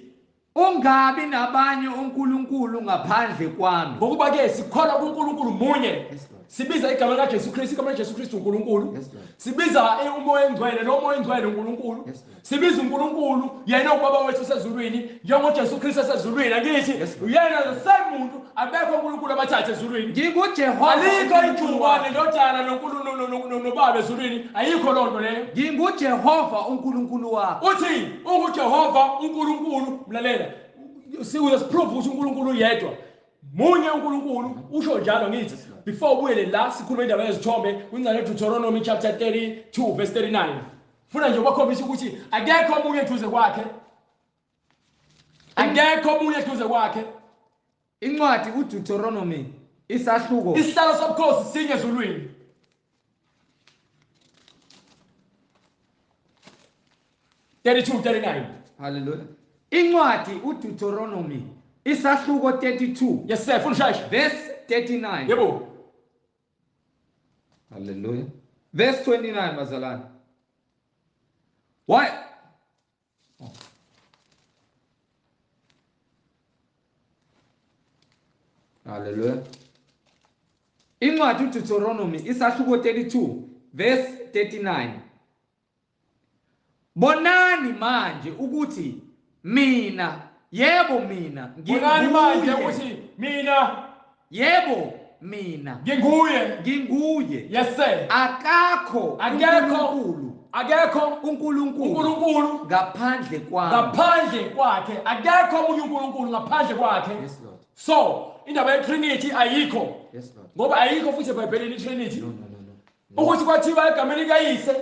Ungabi nabanye onkulunkulu ngaphandle kwami. Ngokuba ke sikholwa kuNkulunkulu munye. Yes, Lord. Sibiza igama likaJesu Kristu, igama likaJesu Kristu uNkulunkulu. Yes, Lord. Sibiza umoya engcwele nomoya engcwele uNkulunkulu. Yes, Lord. Sibiza uNkulunkulu yena ubaba wethu osezulwini, njengoJesu Kristu osezulwini. Angithi Yes, Lord. uyena the same muntu, abekho uNkulunkulu abathathu ezulwini. NginguJehova Alikho uNkulunkulu ijubane wakho. ndodana noNkulunkulu nobaba ezulwini. Ayikho loo nto leyo. NginguJehova uNkulunkulu wakho. Uthi unguJehova uNkulunkulu, mlalela. Siprove ukuthi uNkulunkulu yedwa. Munye uNkulunkulu usho njalo ngithi before ubuyele la sikhuluma indaba yezithombe kwincwadi Deuteronomy chapter 32 verse 39. Funa nje ukukhombisa ukuthi akekho omunye eduze kwakhe. Akekho omunye eduze kwakhe. Incwadi uDeuteronomy isahluko Isihlalo sobukhosi sinye ezulwini. Hallelujah. Incwadi uDeuteronomy isahluko 32. Yes sir, funa shayisha. Verse 39. Yebo. Hallelujah. Verse 29 bazalwane. Why? Oh. Hallelujah. Incwadi uDeuteronomy isahluko 32 verse 39. Bonani manje ukuthi mina, yebo mina, Bonani manje ukuthi mina, yebo mina, nginguye. Yes sir. Akekho uNkulunkulu ngaphandle kwakhe. Akekho omunye uNkulunkulu ngaphandle kwakhe. Yes, Lord. So indaba yeTrinity ayikho. Yes, Lord. Ngoba ayikho futhi eBhayibhelini iTrinity. No. Ukuthi kwathiwa egameni likaYise,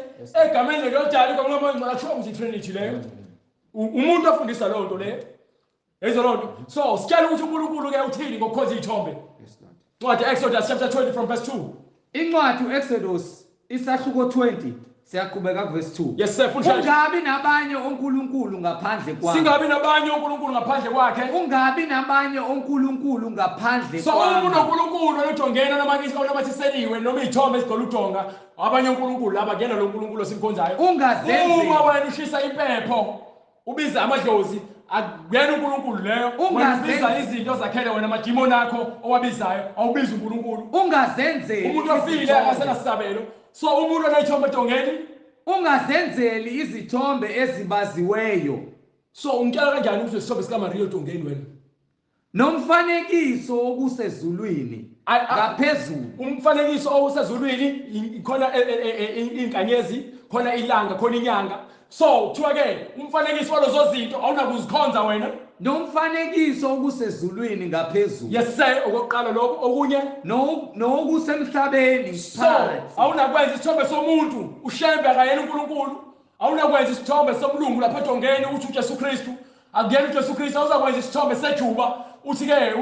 egameni likaDala, ngoba ngingasho ukuthi iTrinity leyo. Umuntu ofundisa lo nto leyo. Yezwa lo nto. So sicela ukuthi uNkulunkulu ke uthini ngokukhoza izithombe. Yes, Lord. Incwadi Exodus chapter 20 from verse 2. Incwadi uExodus isahluko 20 siyaqhubeka kuverse 2. Yes sir, fundisha. Ungabi nabanye onkulunkulu ngaphandle kwami. Singabi nabanye uNkulunkulu ngaphandle kwakhe. Ungabi nabanye onkulunkulu ngaphandle So kwami. umuntu uNkulunkulu olujongena namathiseliwe noma izithombe ezigcwele udonga abanye uNkulunkulu laba kuyena lo nkulunkulu osimkhonzayo. Ungazenzi. Uma wena ushisa impepho ubiza amadlozi akuyena uNkulunkulu leyo. Ubiza izinto zakhele wena amadimoni akho owabizayo awubiza uNkulunkulu. Ungazenzeli. Umuntu ofile asenasabelo. So umuntu onethombe edongeni ungazenzeli izithombe ezibaziweyo. So ungitshela kanjani ukuthi isithombe sikaMaria edongeni wena? Nomfanekiso okusezulwini ngaphezulu. Umfanekiso owusezulwini khona inkanyezi, khona ilanga, khona inyanga. So kuthiwa ke umfanekiso walozo zinto awunakuzikhonza wena. Nomfanekiso okusezulwini ngaphezulu. Yes sir, okokuqala lokho okunye nokusemhlabeni phansi. Awunakwenza isithombe somuntu ushembe akayena uNkulunkulu. Awunakwenza isithombe somlungu lapha edongeni uthi uJesu Kristu. Akuyena uJesu Kristu, awuzakwenza isithombe sejuba uthi ke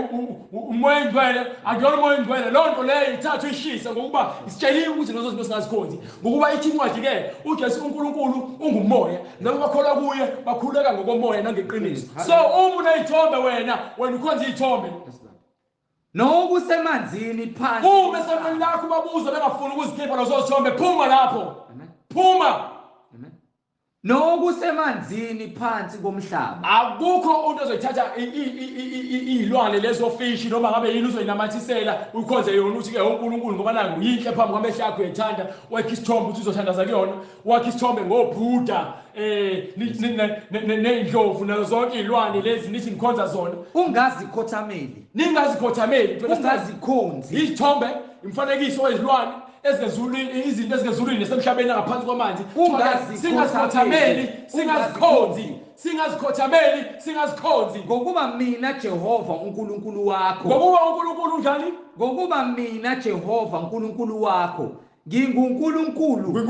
umoya engcwele, akuyona umoya engcwele. Lonto leyo ithathu ishisa ngokuba isitsheliwe ukuthi lezo zinto singazikhonzi. Ngokuba ithi incwadi ke uJesu uNkulunkulu ungumoya, nabo bakholwa kuye bakhuleka ngokomoya nangeqiniso. So uma unezithombe wena ukhonza izithombe. Nokusemanzini phansi. Uma esemini lakho babuza bengafuni ukuzikhipha lezo zithombe, phuma lapho. Phuma. Nokusemanzini phansi komhlaba. Akukho umuntu ozoyithatha izilwane lezo fish noma ngabe yini uzoyinamathisela ukhonze yona uthi ke uNkulunkulu ngoba naku yinhle phambi kwamehlo akho uyethanda, wakhe isithombe uthi uzothandaza kuyona, wakhe isithombe ngoBuddha neindlovu nazo zonke izilwane lezi nithi nikhonza zona. Ungazikhothameli. Ningazikhothameli, ungazikhonzi. Izithombe imfanekiso wezilwane ezezulwini, izinto ezezulwini nasemhlabeni ngaphansi kwamanzi. Singazikhothameli, singazikhonzi ngokuba mina Jehova uNkulunkulu wakho. Ngokuba uNkulunkulu njani? Ngokuba mina Jehova uNkulunkulu wakho nginguNkulunkulu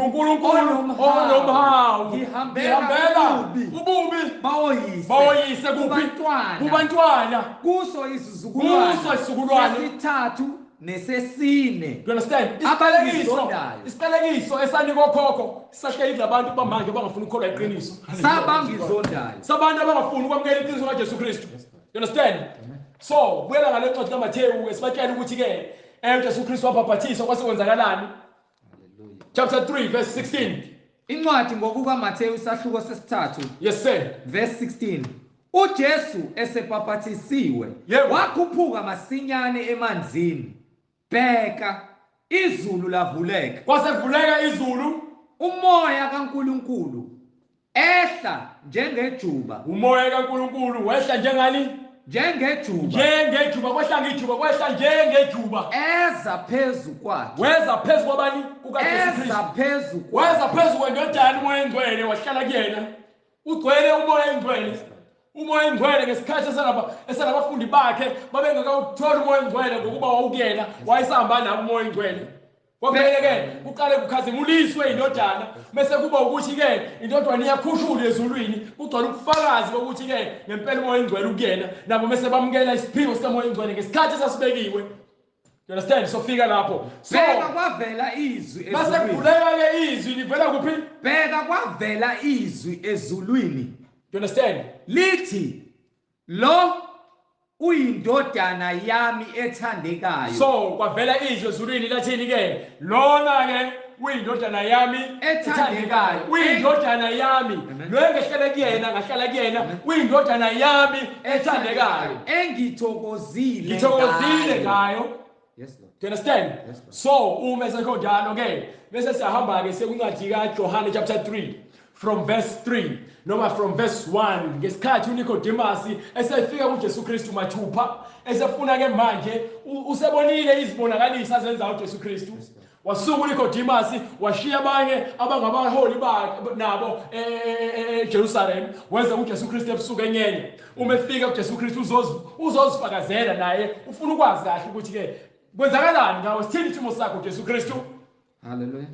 onomhawu. Ngihambela ububi bawoyise kubantwana kuso isizukulwane sesithathu nesesine. You understand? Isiqalekiso esanikwa okhokho sahleli labantu bamanje bangafuni ukukholwa iqiniso. Sabantu abangafuni ukwamukela iqiniso kaJesu Kristu. You understand? So buyela ngale ncwadi kaMathewu esibatshela ukuthi ke uJesu Kristu wabhaphathizwa kwasekwenzakalani. Chapter 3 verse 16. Incwadi ngokukaMathewu isahluko sesithathu. Yes sir. Verse 16. uJesu esebhaphathisiwe wakhuphuka masinyane emanzini. Bheka izulu lavuleka. Kwasevuleka izulu, umoya kaNkulunkulu ehla njengejuba. Umoya kaNkulunkulu wehla njengani? Njengejuba. Kwehla ngejuba, kwehla njengejuba. Eza phezu kwakhe. Weza phezu kwabani? KukaJesu Kristu. Weza phezu kwendodana umoya engcwele wahlala kuyena. Ugcwele umoya engcwele. Umoya engcwele ngesikhathi esanabafundi bakhe babengakawuthola umoya engcwele ngokuba wawukuyena wayesahamba nabo umoya engcwele. Kwakumele ke kuqale kukhazimuliswe indodana bese kuba ukuthi ke indodana iyakhushula ezulwini, kugcwala ubufakazi bokuthi ke ngempela umoya engcwele ukuyena, nabo bese bamukela isiphiwo sikamoya engcwele ngesikhathi esasibekiwe. You understand? So fika lapho. Bheka kwavela izwi ezulwini. Base kuvuleka ke izwi livela kuphi? Bheka kwavela izwi ezulwini. You understand? Lithi lo uyindodana yami ethandekayo. So kwavela izwi ezulwini lathini ke? Lona ke uyindodana yami ethandekayo. Uyindodana yami. Lo engehlele kuyena, ngahlala kuyena. Uyindodana yami ethandekayo. Ngithokozile ngayo. Yes Lord. Do you understand? Yes, Lord. So uma sekhonjalo ke bese siyahamba ke sekuncwadi kaJohane chapter 3 from verse 3 noma from verse 1 ngesikhathi uNicodemus esefika kuJesu Kristu mathupha esefuna ke manje usebonile izibonakalisa azenza uJesu Kristu. Wasuka uNicodemus washiya abanye abangabaholi bakhe nabo eJerusalem wenza uJesu Kristu ebusuku enyenye. Uma efika kuJesu Kristu uzozifakazela naye ufuna ukwazi kahle ukuthi ke kwenzakalani ngawe, sithini isimo sakho Jesu Kristu. Hallelujah.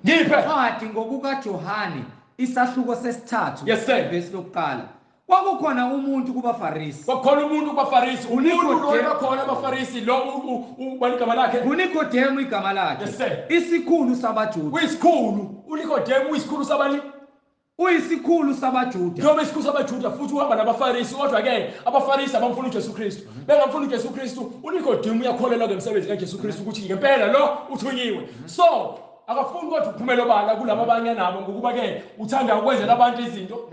Ngiphe incwadi ngokukaJohane isahluko sesithathu. Yes sir. Verse lokuqala. kwakukhona umuntu kubaFarisi. kwakukhona umuntu kubaFarisi, umuntu uNikodemu. lo khona abaFarisi lo ubani igama lakhe, uNikodemu igama lakhe. Yes, sir. Isikhulu sabaJuda. uyisikhulu, uNikodemu uyisikhulu sabani, uyisikhulu sabaJuda. njengoba isikhulu sabaJuda futhi uhamba nabaFarisi. Kodwa ke abaFarisi abamfuna uJesu Kristu, bengamfuna uJesu Kristu. uNikodemu uyakholelwa ngemsebenzi kaJesu Kristu ukuthi ngempela lo uthunyiwe, so akafuni kodwa ukuphumela obala kulabo abanye nabo, ngokuba ke uthanda ukwenzela abantu izinto,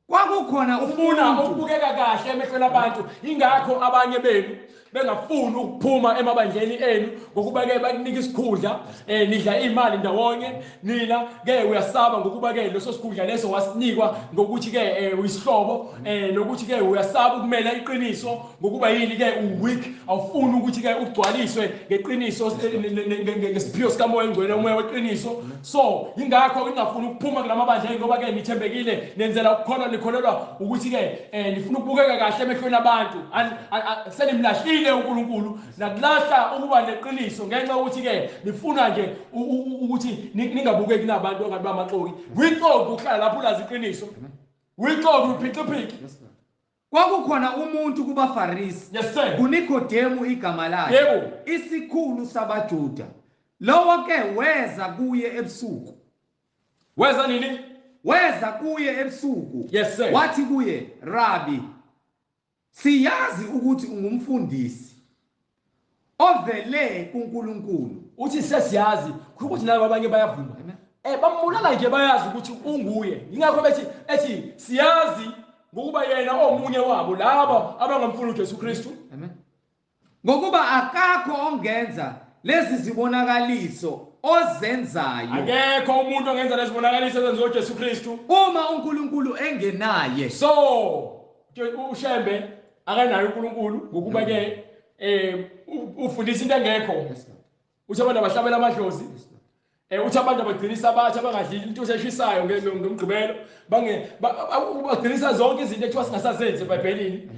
Kwakukhona ufuna umuntu. ukubukeka kahle emehlweni abantu. Ingakho abanye benu bengafuni ukuphuma emabandleni enu, ngokuba ke bakunika isikhundla, nidla imali ndawonye. Nina ke uyasaba ngokuba ke leso sikhundla leso wasinikwa ngokuthi ke uyisihlobo, nokuthi ke uyasaba ukumela iqiniso, ngokuba yini ke uweak, awufuni ukuthi ke ugcwaliswe ngeqiniso, ngesiphiwo sikamoya engcwele, umoya weqiniso. So ingakho ingafuni ukuphuma kulamabandla, ngoba ke nithembekile, nenzela ukukholwa, nikholelwa ukuthi ke nifuna ukubukeka kahle emehlweni abantu. Senimlahlile uNkulunkulu nakulahla ukuba neqiniso, ngenxa yokuthi ke nifuna nje ukuthi ningabukeki nabantu ongabe bamaxoki. Uyixoki ukuhlala lapho ulazi iqiniso, uyixoki uphiciphiki. Kwakukhona umuntu kubaFarisi. Yes, sir. uNikodemu igama lakhe. Yebo. Isikhulu sabaJuda. Lowo ke weza kuye ebusuku. Weza nini? Weza kuye ebusuku. Yes, sir. Wathi kuye, Rabi, siyazi ukuthi ungumfundisi ovele kuNkulunkulu. Uthi sesiyazi ukuthi nabo abanye bayavuma. Bambulala nje bayazi ukuthi unguye. Ingakho ethi siyazi ngokuba yena omunye wabo laba abangamfuni uJesu Kristu. Amen. Ngokuba akakho ongenza lezi zibonakaliso ozenzayo. Akekho umuntu ongenza lezi zibonakaliso ezenziwa uJesu Kristu uma uNkulunkulu engenaye. So uShembe akanayo uNkulunkulu, ngokuba ke ufundisa into engekho. Uthi abantu abahlabela amadlozi, uthi abantu abagcinisa abatsha bangadlili into eseshisayo ngomgqibelo, bagcinisa zonke izinto ekuthiwa singasazenzi eBhayibhelini.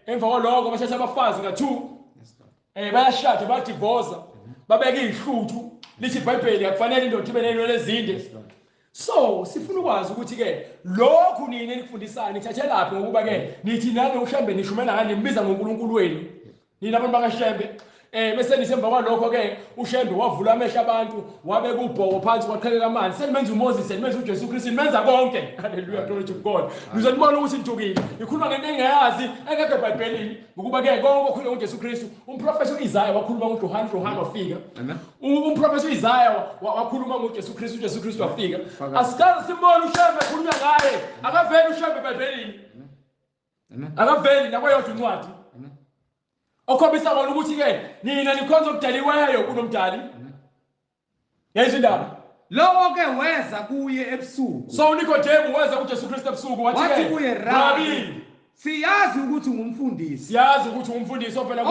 Emva kwalokho basheshe abafazi nga2, bayashada, bayadivoza, babeka izihluthu. Lithi iBhayibheli akufanele indoda ibe nenwele ezinde. So sifuna ukwazi ukuthi ke lokhu nini enikufundisana nithathelaphi, ngokuba ke nithi nani uShembe nishumela ngani, nimbiza ngoNkulunkulu wenu nina abantu bakaShembe. Bese nisemva kwalokho ke uShembe wavula amehlo abantu, wabeka ubhoko phansi, waqhekeka amanzi. Senimenza uMoses, senimenza uJesu Kristu, nimenza konke. Hallelujah, glory to God. Nizonibona ukuthi nithukile, ikhuluma ngento engayazi engekho eBhayibhelini, ngokuba ke konke okhulunywa ngoJesu Kristu. Umprofeti uIsaya wakhuluma ngoJohane wafika. Umprofeti uIsaya wakhuluma ngoJesu Kristu, uJesu Kristu wafika. Asikaze simbone uShembe ekhulunywa ngaye, akaveli uShembe eBhayibhelini. Akaveli nakweyodwa incwadi. Okhombisa kona ukuthi ke nina nikhonza okudaliweyo kunomdali. Yayizwa indaba. Lowo ke weza kuye ebusuku. So uNikodemu weza kuJesu Kristu ebusuku, wathi kuye, Rabi, siyazi ukuthi ungumfundisi. Siyazi ukuthi ungumfundisi ovela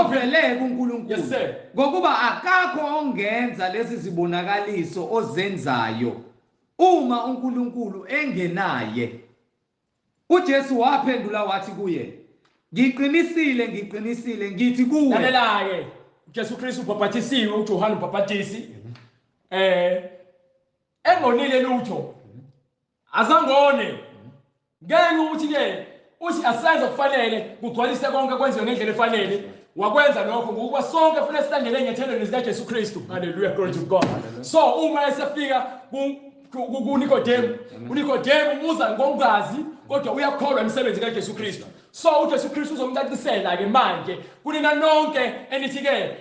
kuNkulunkulu. Yes, sir. Ngokuba akakho ongenza lezi zibonakaliso ozenzayo uma uNkulunkulu engenaye. uJesu waphendula wathi kuye, ngiqinisile ngithi kuwe. Lalela-ke uJesu Kristu ubhaphathisiwe, uJohane ubhaphathisi. Engonile lutho. Azangone. Ngeke ukuthi ke uthi asenze okufanele, kugcwalise konke kwenziwe ngendlela efanele. Wakwenza lokho ngokuba sonke kufanele silandele inyathelweni zikaJesu Kristu. Hallelujah, glory to God. So uma esefika kuNikodemu, uNikodemu uza ngokungazi kodwa uyakholwa emsebenzi kaJesu Kristu. So uJesu Kristu uzomcacisela ke manje kunina nonke enithi ke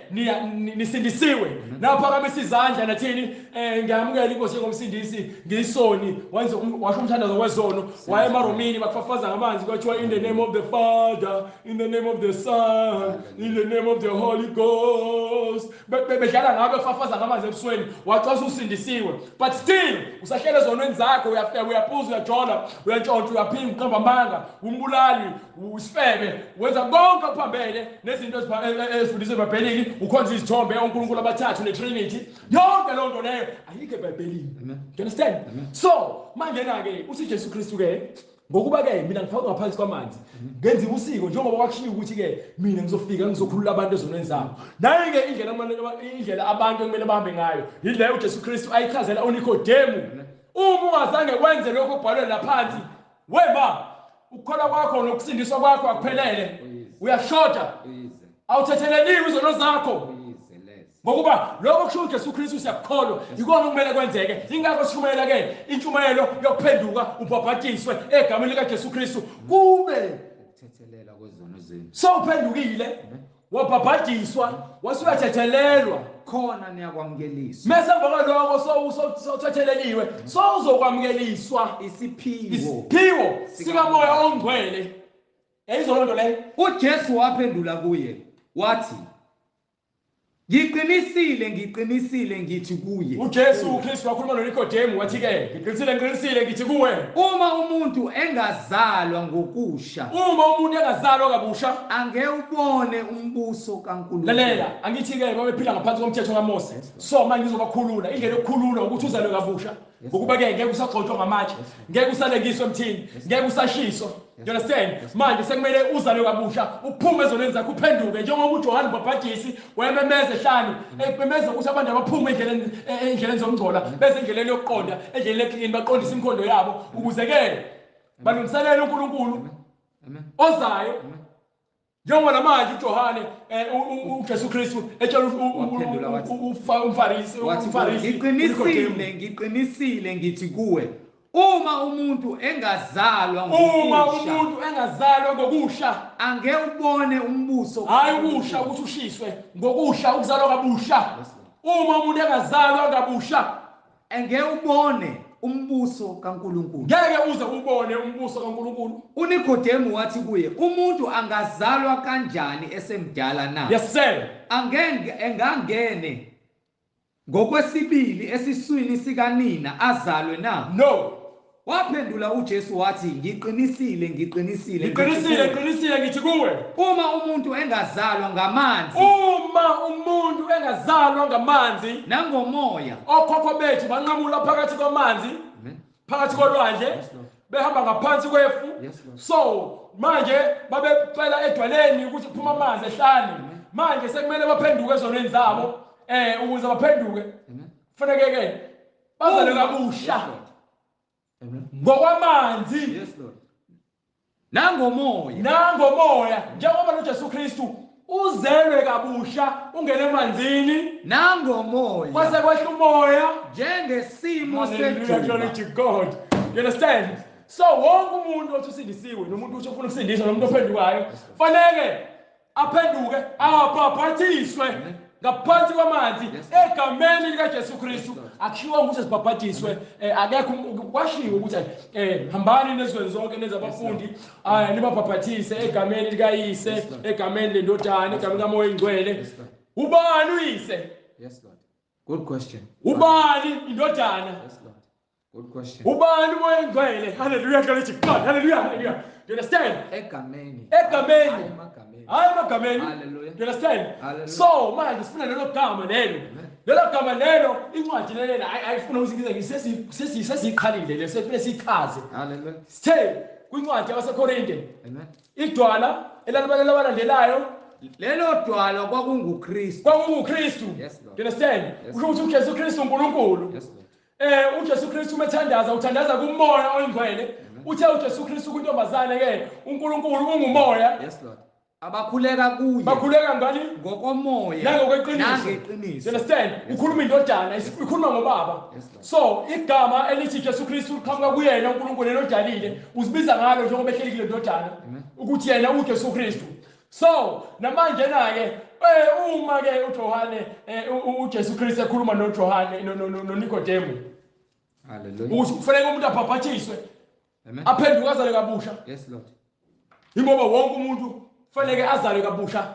nisindisiwe. Naphakamisa izandla nathini, ngiyamukela inkosi ngomsindisi, ngiyisoni, washo umthandazo wezono, waye emaromini bakufafaza ngamanzi kwathiwa in the name of the Father, in the name of the Son, in the name of the Holy Ghost. Bedlala ngabe kufafaza ngamanzi ebusweni, waxa usindisiwe. But still usahlele ezonweni zakho, uyaphuza, uyajola, uyantshontsha, uyaphinga, uqamba amanga, umbulali, usifebe, wenza konke okuphambene nezinto ezifundiswa eBhayibhelini, ukhonza izithombe onkulunkulu abathathu neTrinity. Yonke leyo nto leyo ayikho eBhayibhelini. Do you understand? So manje ke uthi Jesu Kristu ke ngokuba ke mina ngifaka ngaphansi kwamanzi, ngenza usiko njengoba kwakushiwo ukuthi ke mina ngizofika ngizokhulula abantu ezonweni zabo. Nayi ke indlela abantu ekumele bahambe ngayo yile uJesu Kristu ayichazela uNikodemu. Uma ungazange wenze lokho okubhalwe laphansi, wema ukukholwa kwakho nokusindiswa kwakho akuphelele Uyize. uyashoda Uyize. awuthetheleliwe izono zakho Uyize less. ngokuba lokho kusho uJesu Kristu siyakukholwa ikona okumele kwenzeke ingakho sishumayela ke intshumayelo yokuphenduka ubhabhatiswe egameni likaJesu Kristu kube Ukuthethelela kwezono zenu. sowuphendukile wabhabhatiswa wasuyathethelelwa Khona niyakwamukeliswa. mase emva kwaloko sowuthetheleliwe sowuzokwamukeliswa isiphiwo sikamoya ongcwele yayizolonto leyo uJesu waphendula kuye wathi ngiqinisile ngithi kuye. uJesu Kristu wakhuluma noNikodemu wathi-ke ngiqinisile ngithi kuwe Uma umuntu engazalwa ngokusha uma umuntu engazalwa kabusha angeke ubone umbuso kaNkulunkulu. lalela angithi-ke babephila ngaphansi komthetho kaMose so manje ngizobakhulula indlela yokukhulula ukuthi uzalwe kabusha ukuba-ke ngeke usagxotshwa ngamatshe ngeke usalengiswe emthini ngeke usashiswa you understand manje sekumele uzalwe kabusha uphume ezonweni zakho uphenduke njengoba uJohane uMbhaphatisi wayememeza ehlanu ememeza ukuthi abantu abaphume endleleni zokungcola beze endleleni yokuqonda endleleni eklini baqondise imikhondo yabo ukuze-ke balungiselele uNkulunkulu ozayo njengoba namanje uJohane uJesu Kristu etshela umfarisi ngiqinisile ngithi kuwe uma umuntu engazalwa ngokusha angeke ubone umbuso hayi ukusha ukuthi ushiswe ngokusha ukuzalwa kabusha uma umuntu engazalwa kabusha angeke ubone umbuso kaNkulunkulu. Ngeke uze ubone umbuso kaNkulunkulu. uNikodemu wathi kuye umuntu angazalwa kanjani esemdala na? Yes sir. Engangene ngokwesibili esiswini sikanina azalwe na? No. Waphendula uJesu wathi ngiqinisile ngithi kuwe uma umuntu engazalwa ngamanzi nangomoya okhokho bethu banqamula phakathi kwamanzi phakathi kolwandle behamba ngaphansi kwefu so manje babecela edwaleni ukuthi kuphuma amanzi ehlane manje sekumele baphenduke ezonweni zabo ukuze baphenduke kufanele-ke bazalwe kabusha ngokwamanzi nangomoya njengoba noJesu Kristu uzelwe kabusha ungene emanzini nangomoya kwase kwehla umoya njengesimo sejuba. Glory to God. You understand? So wonke umuntu othi usindisiwe nomuntu othi ufuna ukusindiswa nomuntu ophendukayo fanele aphenduke abhabhathiswe ngaphansi kwamanzi egameni likaJesu Kristu akushiwo ukuthi sibhabhatiswe akekho kwashiwo ukuthi hambani nezizweni zonke nezabafundi nibabhabhathise egameni likayise egameni lendodana egameni kaMoya Oyingcwele ubani uyise? Yes Lord. Good question. Ubani indodana? Yes Lord. Good question. Ubani uMoya Oyingcwele? Hallelujah, glory to God. Hallelujah. You understand? Egameni. Hayi emagameni. Hallelujah. You understand? Hallelujah. So manje sifuna lelo gama lelo. Lelo gama lelo incwadi lelo ayifuna ukusikiza sesiyiqhalile lesifuna sichaze. Hallelujah. Sithe kwincwadi yabaseKorinte. Amen. Idwala elalibalela abalandelayo lelo dwala kwakunguKristu. Yes Lord. You understand? Kusho ukuthi uJesu Kristu uNkulunkulu. Yes Lord. uJesu Kristu uthandaza kumoya oyingcwele. Uthe uJesu Kristu kuntombazane ke uNkulunkulu ungumoya. Yes Lord. Abakhuleka kuye. Bakhuleka ngani? Ngokomoya. Nangeqiniso. You understand? Ukhuluma indodana, ikhuluma ngobaba. So igama elithi Jesu Kristu liqhamuka kuyena uNkulunkulu elodalile uzibiza ngalo njengoba ehleli kule ndodana ukuthi yena uJesu Kristu. So namanje na-ke uma ke uJohane uJesu Kristu ekhuluma noJohane noNikodemu. Hallelujah. Ukuthi kufanele umuntu abhabhathiswe. Amen. Aphenduke azalwe kabusha. Yes Lord. Ingoba wonke umuntu kufanele azalwe kabusha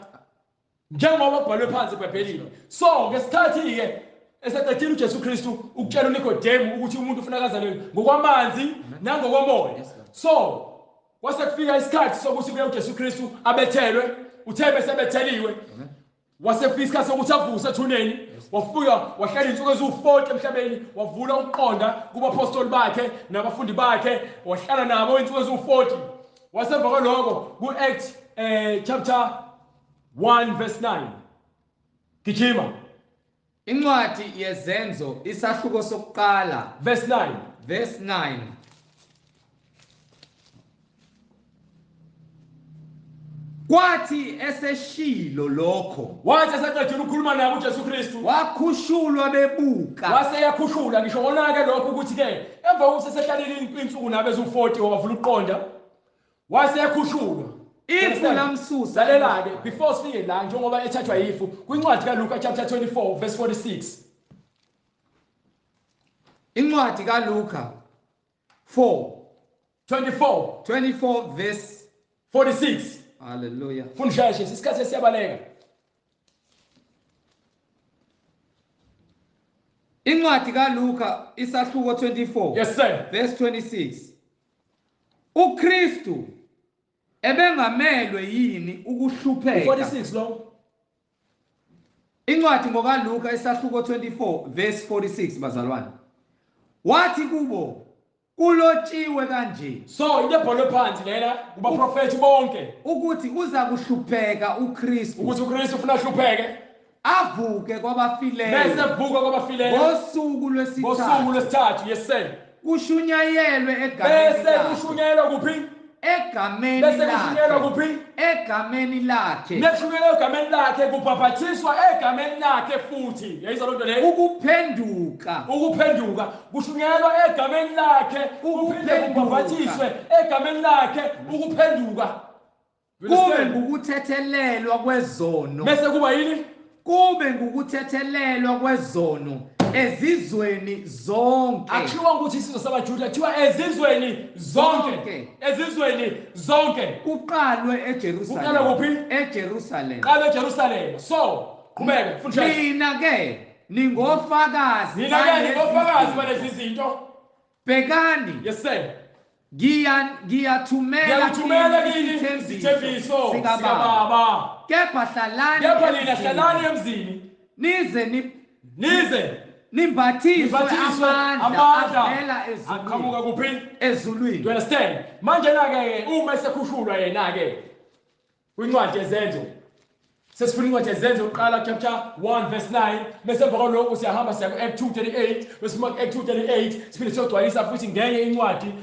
njengoba kubhalwe phansi eBhayibhelini. So ngesikhathi ke eseqedile uJesu Kristu ukutshela uNikodemu ukuthi umuntu ufanele azalwe ngokwamanzi nangokomoya. So kwase kufika isikhathi sokuthi kuye uJesu Kristu abethelwe uthe bese betheliwe wase kufika isikhathi sokuthi avuse ethuneni wafika wahlala insuku ezu-40 emhlabeni wavula ukuqonda kubapostoli bakhe nabafundi bakhe wahlala nabo insuku ezu-40 wasemva kwaloko ku-Acts chapter 1 verse 9 gijima incwadi yezenzo isahluko sokuqala verse 9 verse 9 kwathi eseshilo lokho wathi eseqedile ukukhuluma nabo uJesu Kristu wakhushulwa bebuka wase yakhushula ngisho wona-ke lokho ukuthi-ke emva kokuthi esehlalile insuku nabo ezu-40 wavula ukuqonda wase yakhushulwa ifu lamsusa lalela-ke before sifike la njengoba ethathwa yifu kwincwadi kaLuka chapter 24 verse 46 incwadi kaLuka 24 verse 46 hallelujah fundishashe isikhathi esiyabaleka incwadi kaLuka isahluko 24 yes sir verse 26 uKristu ebengamelwe yini ukuhlupheka 46 lo incwadi ngokaLuka isahluko 24 verse 46 bazalwane wathi kubo kulotshiwe kanje so into ebhalwe phansi lena kubaprofethi bonke ukuthi uza kuhlupheka uKristu ukuthi uKristu ufuna ahlupheke avuke kwabafileyo bese vuka kwabafileyo ngosuku lwesithathu yes sir kushunyayelwe bese kushunyayelwa kuphi egameni bese kushunyayelwa kuphi egameni lakhe nekushunyayelwa egameni lakhe kubhabhathiswa egameni lakhe futhi yayizwa lonto leyo ukuphenduka kushunyayelwa egameni lakhe kuphinde kubhabhathiswe egameni lakhe ukuphenduka kube ngukuthethelelwa kwezono bese kuba yini kube ngukuthethelelwa kwezono ezizweni zonke akhiwa ukuthi isizwe sabaJuda kuthiwa ezizweni zonke kuqalwe eJerusalem qala eJerusalem so qhubeka futhi mina ke ningofakazi balezi zinto bhekani yes sir ngiyathumela kini isithembiso sikababa kepha hlalani emzini nize nimbathiswe amandla avela aqhamuka kuphi ezulwini do you understand manje na-ke uma esekhushulwa yena-ke kwincwadi yezenzo sesifuna incwadi yezenzo uqala chapter 1 verse 9 bese emva kwalokho siyahamba siya ku-Act 2:38 bese kuma ku-Act 2:38 siphinde siyogcwalisa futhi ngenye incwadi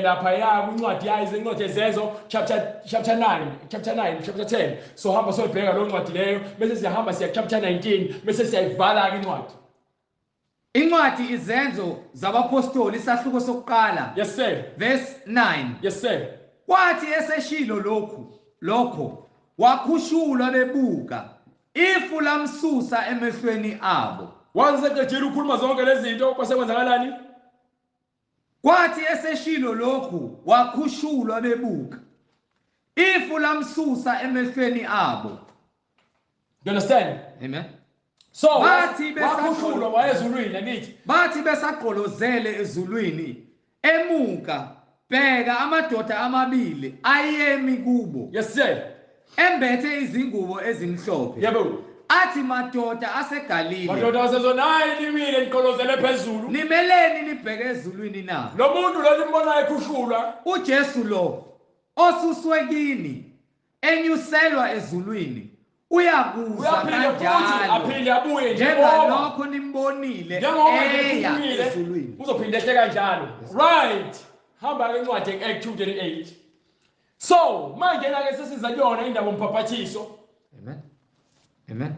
laphaya kwincwadi yayo incwadi yezenzo chapter 10 so hamba soyibheka lo ncwadi leyo bese siyahamba siya chapter 19 bese siyayivala-ke incwadi izenzo zabapostoli isahluko sokuqala yes sir verse 9 yes sir kwathi eseshilo lokho wakhushulwa bebuka ifu lamsusa emehlweni abo waseqedile ukukhuluma zonke lezi zinto kwasekwenzakalani kwathi eseshilo lokhu wakhushulwa bebuka ifu lamsusa emehlweni abo you understand amen so wakhushulwa wayezulwini angithi bathi besaqolozele ezulwini emuka bheka amadoda amabili ayemi kubo yes sir embethe izingubo ezimhlophe yebo athi madoda aseGalile madoda asezonayi limile liqolozele phezulu nimeleni libheke ezulwini na lo muntu lo limbonayo ekhushulwa uJesu lo osuswe kini enyuselwa ezulwini uyakuza kanjalo aphinde abuye njengalokho nimbonile eya ezulwini uzophinda ehle kanjalo right hamba ke incwadi ye-Act 2:38 so manje na-ke sesiza kuyona indaba yombhabhathiso amen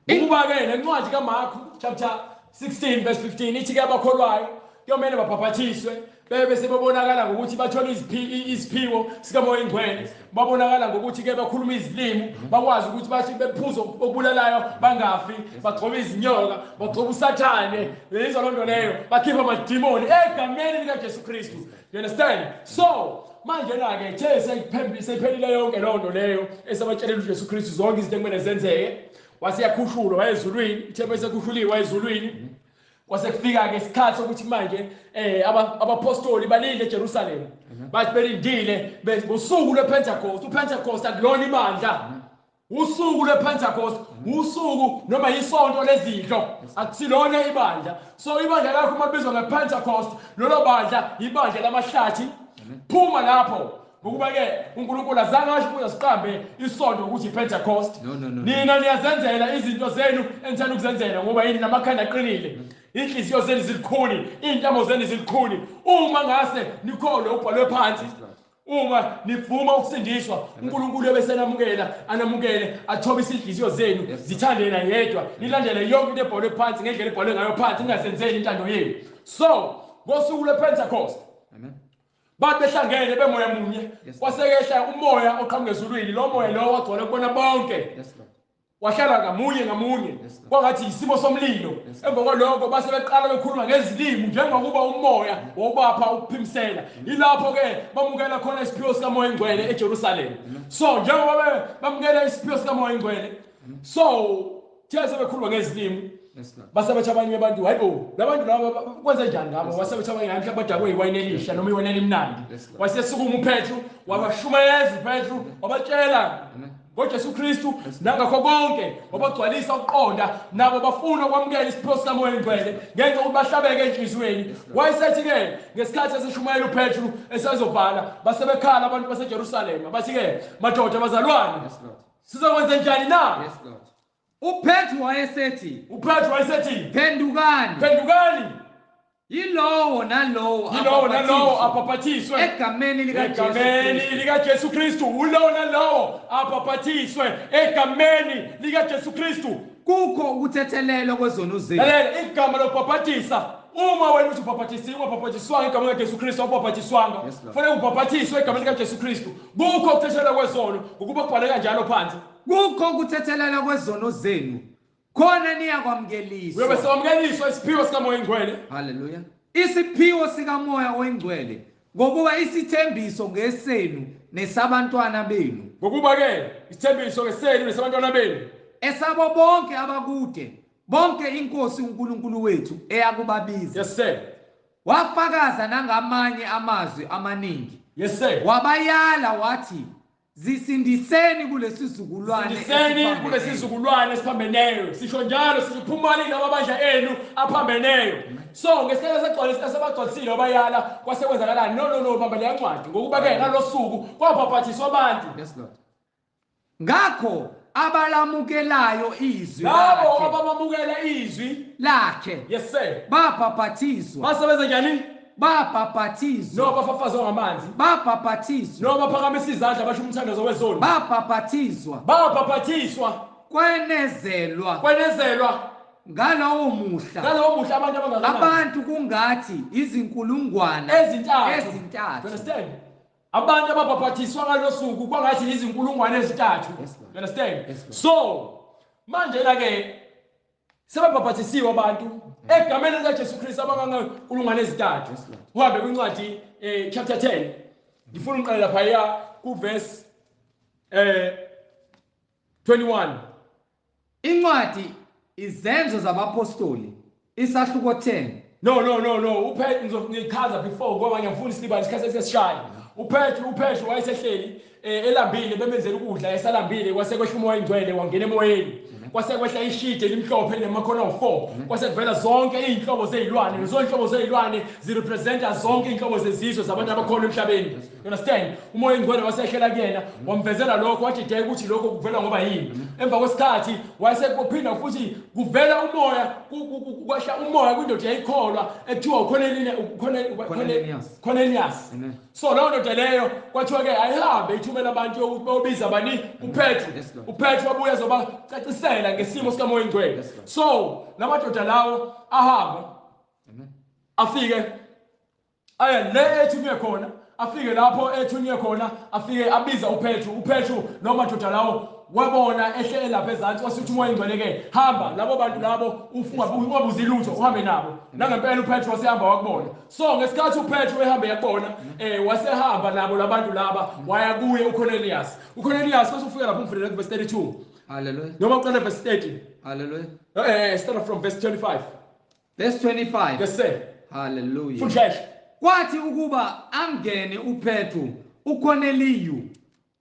ukuba-ke nencwadi kaMarku chapter 16 verse 15 ithi-ke abakholwayo kuyomele babhabhathiswe bebe sebebonakala ngokuthi bathola iziphiwo sikamoya ingcwele babonakala ngokuthi-ke bakhuluma izilimi bakwazi ukuthi bathi bephuza okubulalayo bangafi bagcobe izinyoka bagcobe usathane yizwa loo nto leyo bakhipha amadimoni egameni likaJesu Kristu you understand so manje na-ke the seyiphelile yonke loo nto leyo esabatshelela uJesu Kristu zonke izinto ekumele zenzeke waseyakhushulwa wayezulwini ithemba esekhushulile wayezulwini kwasekufika-ke isikhathi sokuthi manje abapostoli balinde eJerusalem bathi belindile ngosuku lwePentecost uPentecost akulona ibandla usuku lwePentecost usuku noma isonto lezidlo akusilona ibandla so ibandla lakho mabizwa ngePentecost lolo bandla ibandla lamahlathi phuma lapho ngokuba-ke uNkulunkulu azange asho ukuze siqambe isonto ukuthi iPentecost nina niyazenzela izinto zenu enithanda ukuzenzela ngoba yini namakhanda aqinile inhliziyo zenu zilikhuni iy'ntamo zenu zilikhuni uma ngase nikholwe ubhalwe phansi uma nivuma ukusindiswa uNkulunkulu ebesenamukela anamukele athobe izinhliziyo zenu zithande yena yedwa nilandele yonke into ebhalwe phansi ngendlela ebhalwe ngayo phansi ningasenzeli intando yenu. So ngosuku lwePentecost bathi behlangene bemoya munye kwasekehla umoya oqhamuka ezulwini. Lo moya lo wagcwala kubona bonke wahlala ngamunye kwangathi isimo somlilo. Emva kwalokho base beqala bekhuluma ngezilimi njengokuba umoya wobapha ukuphimisela. Ilapho ke bamukela khona isiphiwo sikamoya engcwele eJerusalem. So njengoba bamukela isiphiwo sikamoya engcwele, so thiya sebekhuluma ngezilimi base bethu abanye abantu hayibo labantu laba kwenza njani ngabo base bethu abanye mhlawumbe badakwe iwayini elisha noma iwayini elimnandi. Wasesukuma uPetru wabashumayeza uPetru wabatshela ngoJesu Kristu nangakho konke wabagcwalisa ukuqonda nabo bafuna ukwamukela isiphiwo sikamoya engcwele ngenxa yokuthi bahlabeke enhliziyweni. Wayesethi ke ngesikhathi esishumayela uPetru esezovala base bekhala abantu baseJerusalem bathi ke madoda bazalwane sizokwenza njani na? uPetru wayesethi phendukani yilowo nalowo apapathiswe egameni likaJesu Kristu. Ulowo nalowo apapathiswe egameni likaJesu Kristu. kukho ukuthethelelwa kwezono zenu. Lalela igama lokupapatisa. Uma wena uthi upapatisiwe ungapapathiswanga egameni likaJesu Kristu awupapathiswanga. Kufanele upapathiswe egameni likaJesu Kristu. Kukho ukuthethelelwa kwezono ukuba kubhalwe kanjalo phansi. Kukho ukuthethelelwa kwezono zenu khona niyakwamukeliswa. Uyobe sewamukeliswa isiphiwo sikamoya engcwele. Haleluya. Isiphiwo sikamoya oyingcwele ngokuba isithembiso ngesenu nesabantwana benu. Ngokuba ke isithembiso ngesenu nesabantwana benu. Esabo bonke abakude bonke inkosi uNkulunkulu wethu eyakubabiza. Yes sir. Wafakaza nangamanye amazwi amaningi. Yes sir. Wabayala wathi zisindiseni kulesizukulwane esiphambeneyo. Sisho njalo siphumalile amabandla enu aphambeneyo. So ngesikhathi esebagcwalisile wabayala kwasekwenzakalani? No bamba leya ncwadi ngokuba ke ngalosuku kwabaphathiswa abantu. Yes Lord. Ngakho abalamukelayo izwi labo abamukela izwi lakhe. Yes sir. Bapapathiswa. Basebenza njani? Bapapathiswa. No bafafazwa ngamanzi. Bapapathiswa. No baphakamisa izandla basho umthandazo wezono. Bapapathiswa. Kwenezelwa ngalowo muhla abantu abangakanani? Abantu kungathi izinkulungwana ezintathu. Understand? Abantu ababaphathiswa ngalosuku kwangathi izinkulungwane ezintathu. Understand? So manje la ke sebabaphathisiwe abantu egameni likaJesu Kristu abangankulungwane ezintathu. Uhambe kwincwadi chapter 10. Ngifuna uqale lapha ya ku verse 21. Incwadi Izenzo zabapostoli isahluko 10. No. uPetru ngichaza before ngoba ngiyafuna isibani isikhathi sesishaya. uPetru wayesehleli elambile bemenzela ukudla esalambile kwasekwehla umoya engcwele wangena emoyeni. Kwasekwehla ishide limhlophe nemakhono 4. Kwasekuvela zonke izinhlobo zezilwane. Lezo inhlobo zezilwane zirepresenta zonke inhlobo zezizwe zabantu abakhona emhlabeni. You understand? Umoya engcwele wasehlela kuyena wamvezela lokho wathi deke ukuthi lokho kuvela ngoba yini. Emva kwesikhathi wayesekuphinda futhi kuvela umoya kwehla umoya kwindoda yayikholwa ekuthiwa uCornelius. So leyo ndoda leyo kwathiwa ke ayihambe ithumela abantu bobiza bani uPetru wabuya zobacacisela ngesimo sikamoya engcwele. So lamadoda lawo ahamba afike aya le ethunywe khona afike lapho ethunywe khona afike abiza uPetru noma madoda lawo wabona ehlele lapha ezantsi wasithi umoya engcwele ke hamba labo bantu labo ungabuzi lutho uhambe nabo. Nangempela uPetru wasehamba wakubona. So ngesikhathi uPetru ehambe yakubona wasehamba nabo labantu laba waya kuye uCornelius bese ufika lapho umfundela verse 32. Hallelujah. Noma uqale verse 30. Hallelujah. Start from verse 25. Verse 25. Yes sir. Hallelujah. Fundisha. Kwathi ukuba angene uPetru uCorneliyu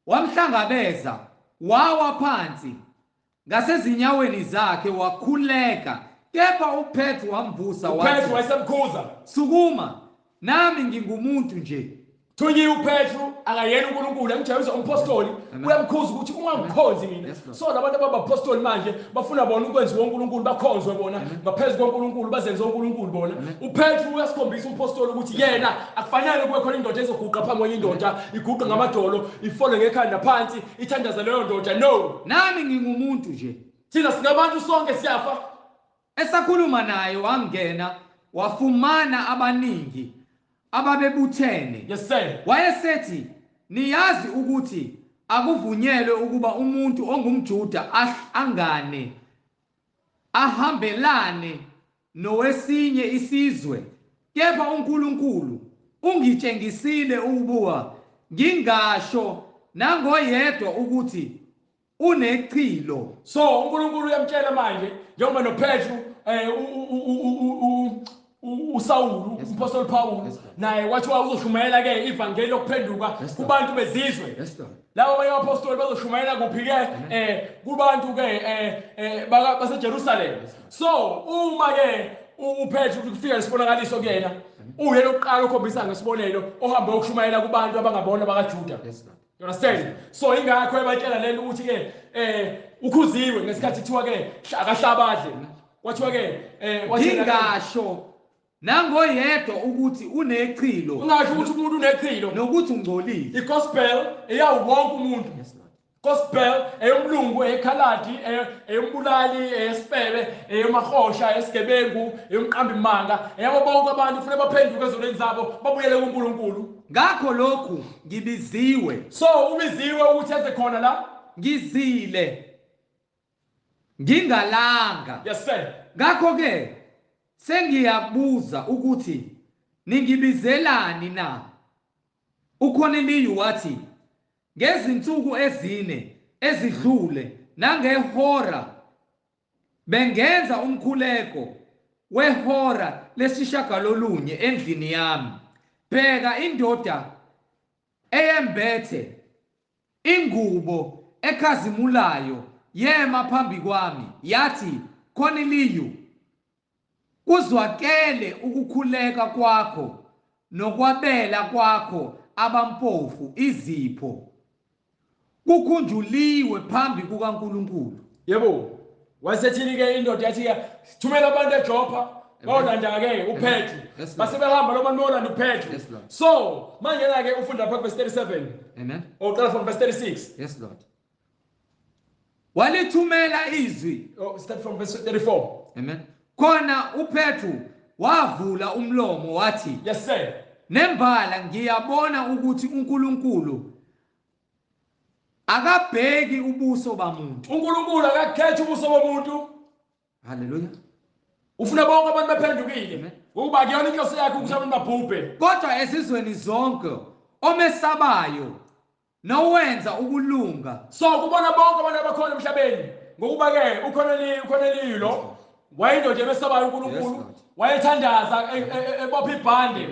wamhlangabeza wawa phansi ngasezinyaweni zakhe wakhuleka. Kepha uPetru wamvusa wathi uPetru wayesemkhuza sukuma nami ngingumuntu nje Thunyiwe uPetru akayena uNkulunkulu emjayeza umpostoli uyamkhuza ukuthi ungamkhonzi mina. So labantu ababapostoli manje bafuna bona ukwenziwa uNkulunkulu bakhonzwe bona ngaphezulu koNkulunkulu bazenze uNkulunkulu bona. uPetru uyasikhombisa umpostoli ukuthi yena akufanele kube khona indoda ezoguqa phambi kwenye indoda iguqa ngamadolo ifole ngekhanda phansi ithandaza leyo ndoda. No, nami ngingumuntu nje. thina singabantu sonke siyafa. Esakhuluma naye wangena wafumana abaningi ababebuthene. Yes sir. Wayesethi niyazi ukuthi akuvunyelwe ukuba umuntu ongumJuda angane ahambelane nowesinye isizwe, kepha uNkulunkulu ungitshengisile ukuba ngingasho nangoyedwa ukuthi unechilo. So uNkulunkulu uyamtshela manje njengoba noPetru uSawulu umpostoli Paul naye wathi uzoshumayela ke ivangeli lokuphenduka kubantu bezizwe. Labo abanye abapostoli bazoshumayela kuphi ke kubantu ke baseJerusalem. So uma ke uPetru kufika isibonakaliso kuyena uye lokuqala ukhombisa ngesibonelo ohambe ukushumayela kubantu abangabona bakaJuda. You understand? So ingakho ebatshela lento ukuthi ke ukhuziwe ngesikhathi kuthiwa ke akahlabadle. Kwathiwa ke ngingasho nangoyedwa ukuthi unechilo. Ungasho ukuthi umuntu unechilo nokuthi ungcolile. iGospel eyawo wonke umuntu. Gospel eyomlungu ekhaladi eyombulali esipebe eyomahosha esigebengu eyomqambi manga eyabo bonke abantu kufanele baphenduke ezonweni zabo babuyele kuNkulunkulu. Ngakho lokhu ngibiziwe. So ubiziwe ukuthi eze khona la ngizile ngingalanga. Yes sir. Ngakho ke sengiyakubuza ukuthi ningibizelani na? uKhoneliyu wathi ngezinsuku ezine ezidlule nangehora bengenza umkhuleko wehora lesishagalolunye endlini yami. Bheka indoda eyembethe ingubo ekhazimulayo yema phambi kwami yathi, Khoneliyu, kuzwakele ukukhuleka kwakho nokwabela kwakho abampofu izipho. Kukhunjuliwe phambi kukaNkulunkulu. Yebo. Wasethini ke indoda yathi thumela abantu eJoppa bayolanda ke uPetru. Base behamba lo bantu bayolanda uPetru. So manje ke ufunda pha verse 37. Amen. Oqala from verse 36. Yes Lord. Walithumela izwi. Start from verse 34. Amen. Khona uPetru wavula umlomo wathi, yes sir. Nembala ngiyabona ukuthi uNkulunkulu akabheki ubuso bamuntu. uNkulunkulu akakhethi ubuso bomuntu. Hallelujah. Ufuna bonke abantu baphendukile. Ukuba kuyona inhloso yakhe ukuthi abantu babhubhe. Kodwa ezizweni zonke omesabayo nowenza ukulunga. So kubona bonke abantu abakhona emhlabeni ngokuba ke uKhoneliyu lo wayindoda emesabayo uNkulunkulu wayethandaza ebopha ibhande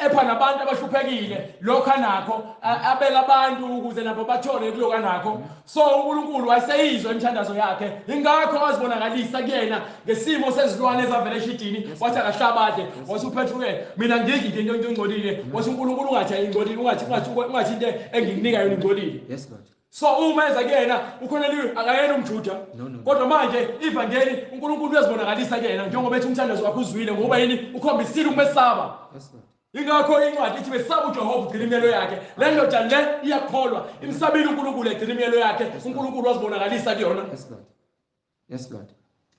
epha nabantu abahluphekile lokho nakho abela abantu ukuze nabo bathole kuloko nakho. So uNkulunkulu wayeseyizwa imithandazo yakhe ingakho wazibonakalisa kuyena ngesimo sezilwane ezavela eshidini wathi akahlabadle. Wathi uPetru ke mina ngidli into engcolile. Wathi uNkulunkulu ungathi ingcolile ungathi into engikunika yona ingcolile. Yes Lord. So uma eza kuyena uKhoneliyu akayena umJuda kodwa manje ivangeli uNkulunkulu uyazibonakalisa kuyena njengoba ethi umthandazo wakhe uzwile ngoba yini ukhombisile ukumesaba. Yes Lord. Ingakho incwadi ithi besaba uJehova ugcina imiyelo yakhe. Le ndoda le iyakholwa imsabile uNkulunkulu egcina imiyelo yakhe. uNkulunkulu wazibonakalisa kuyona. Yes Lord. Yes Lord.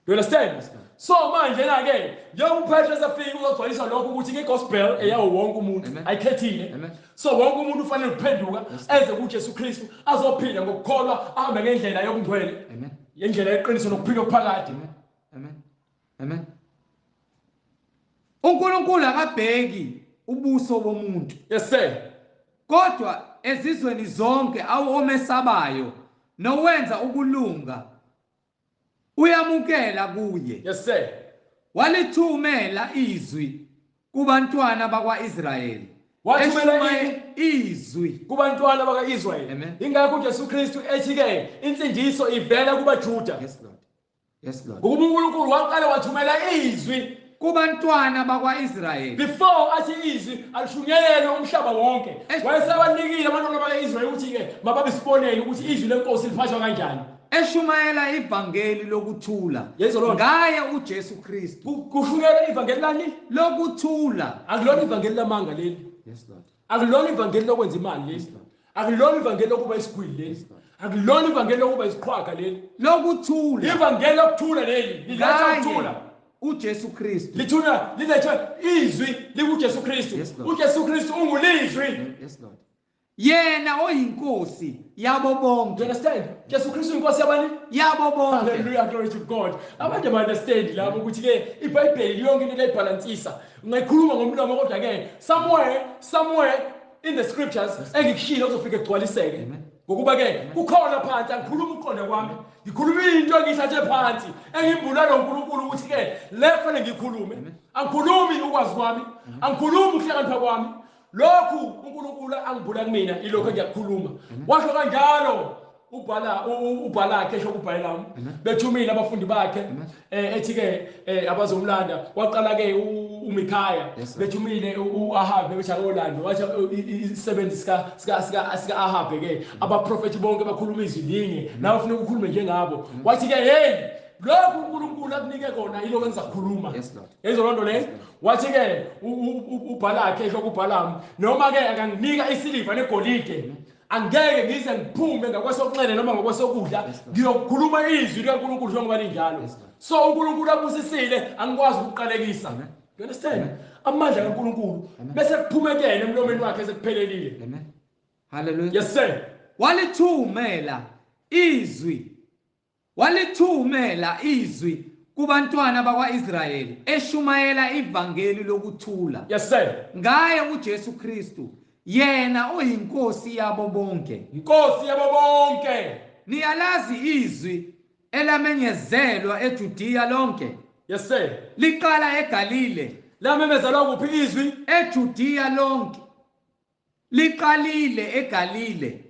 You understand? So manje na ke njengoba uPetru esafika uzogcwalisa lokho ukuthi iGospel eyawo wonke umuntu ayikhethile. So wonke umuntu ufanele ukuphenduka eze kuJesu Kristu azophila ngokukholwa ahambe ngendlela yobungcwele. Amen. Indlela yeqiniso nokuphila okuphakade. Amen. Amen. uNkulunkulu akabheki ubuso bomuntu. Yes sir. Kodwa ezizweni zonke omesabayo nowenza ukulunga uyamukela kuye. Yes sir. Walithumela izwi kubantwana bakwaIsrayeli. Wathumela izwi kubantwana bakaIsrayeli. Ingakho uJesu Kristu ethi ke insindiso ivela kubaJuda. Yes Lord. Yes Lord. Ngoba uNkulunkulu waqala wathumela izwi kubantwana bakwa-Israyeli before athi izwi alishunyelelwe umhlaba wonke wayesebanikile abantwana bakwa-Israyeli ukuthi-ke mababe sibonele ukuthi izwi lenkosi liphathwa kanjani. eshumayela ivangeli lokuthula Yezwa Lord. ngaye uJesu Kristu Kushunyelwa ivangeli lani? lokuthula. Akulona ivangeli lamanga leli. Yes Lord. Akulona ivangeli lokwenza imali leli. Yes, Lord. Akulona ivangeli lokuba isigwili leli. Yes, Lord. Akulona ivangeli lokuba isiqhwaga leli. Lokuthula Ivangeli lokuthula leli liletha ukuthula. ngaye uJesu Kristu. Lithuna liletha izwi likuJesu Kristu. Yes, Lord. uJesu Kristu ungulizwi. Yes Lord. Yena oyinkosi yabo You bonke. understand? Jesu Kristu inkosi yabani? Yabo bonke. Hallelujah, glory to God. Abantu understand lapho ukuthi ke iBhayibheli yonke into layibalansisa. Ungayikhuluma ngomlomo kodwa ke somewhere in the scriptures engikushilo kuzofika egcwaliseke. Ngokuba ke kukhona phansi angikhuluma uqonda kwami. Ngikhuluma into engiyithathe phansi engimbulala uNkulunkulu ukuthi ke le kufanele ngikhulume. Angikhulumi ukwazi kwami, angikhulumi ukuhlakanipha kwami. Lokhu uNkulunkulu angibhula kumina ilokho engiyakhuluma. Washo kanjalo ubhalakhe esho kubhayelami bethumile abafundi bakhe ethi ke abazomlanda waqala ke uMikhaya bethumile uAhabe bethi akolanda wathi isebenzi sika Ahabe ke abaprofeti bonke bakhuluma izwi linye nawe ufuna ukukhuluma njengabo wathi ke hey lokhu uNkulunkulu akunike kona yiloko engizakhuluma. Yezwa lonto le wathi ke ubhalakhe esho kubhalamu noma ke akanginika isiliva negolide angeke ngize ngiphume ngakwesokunxele noma ngakwesokudla ngiyokukhuluma izwi likaNkulunkulu njengoba linjalo. So uNkulunkulu abusisile angikwazi ukuqalekisa. You understand? Amandla kaNkulunkulu bese kuphumekele emlomeni wakhe sekuphelelile. Amen. Hallelujah. Yes sir. Walithumela izwi kubantwana bakwa-Israyeli eshumayela ivangeli lokuthula. Yes sir. Ngaye uJesu Kristu yena oyinkosi yabo bonke. Inkosi yabo bonke. Niyalazi izwi elamenyezelwa eJudiya lonke. Yes sir. Liqala eGalile. Lamemezelwa kuphi izwi? eJudiya lonke. Liqalile eGalile.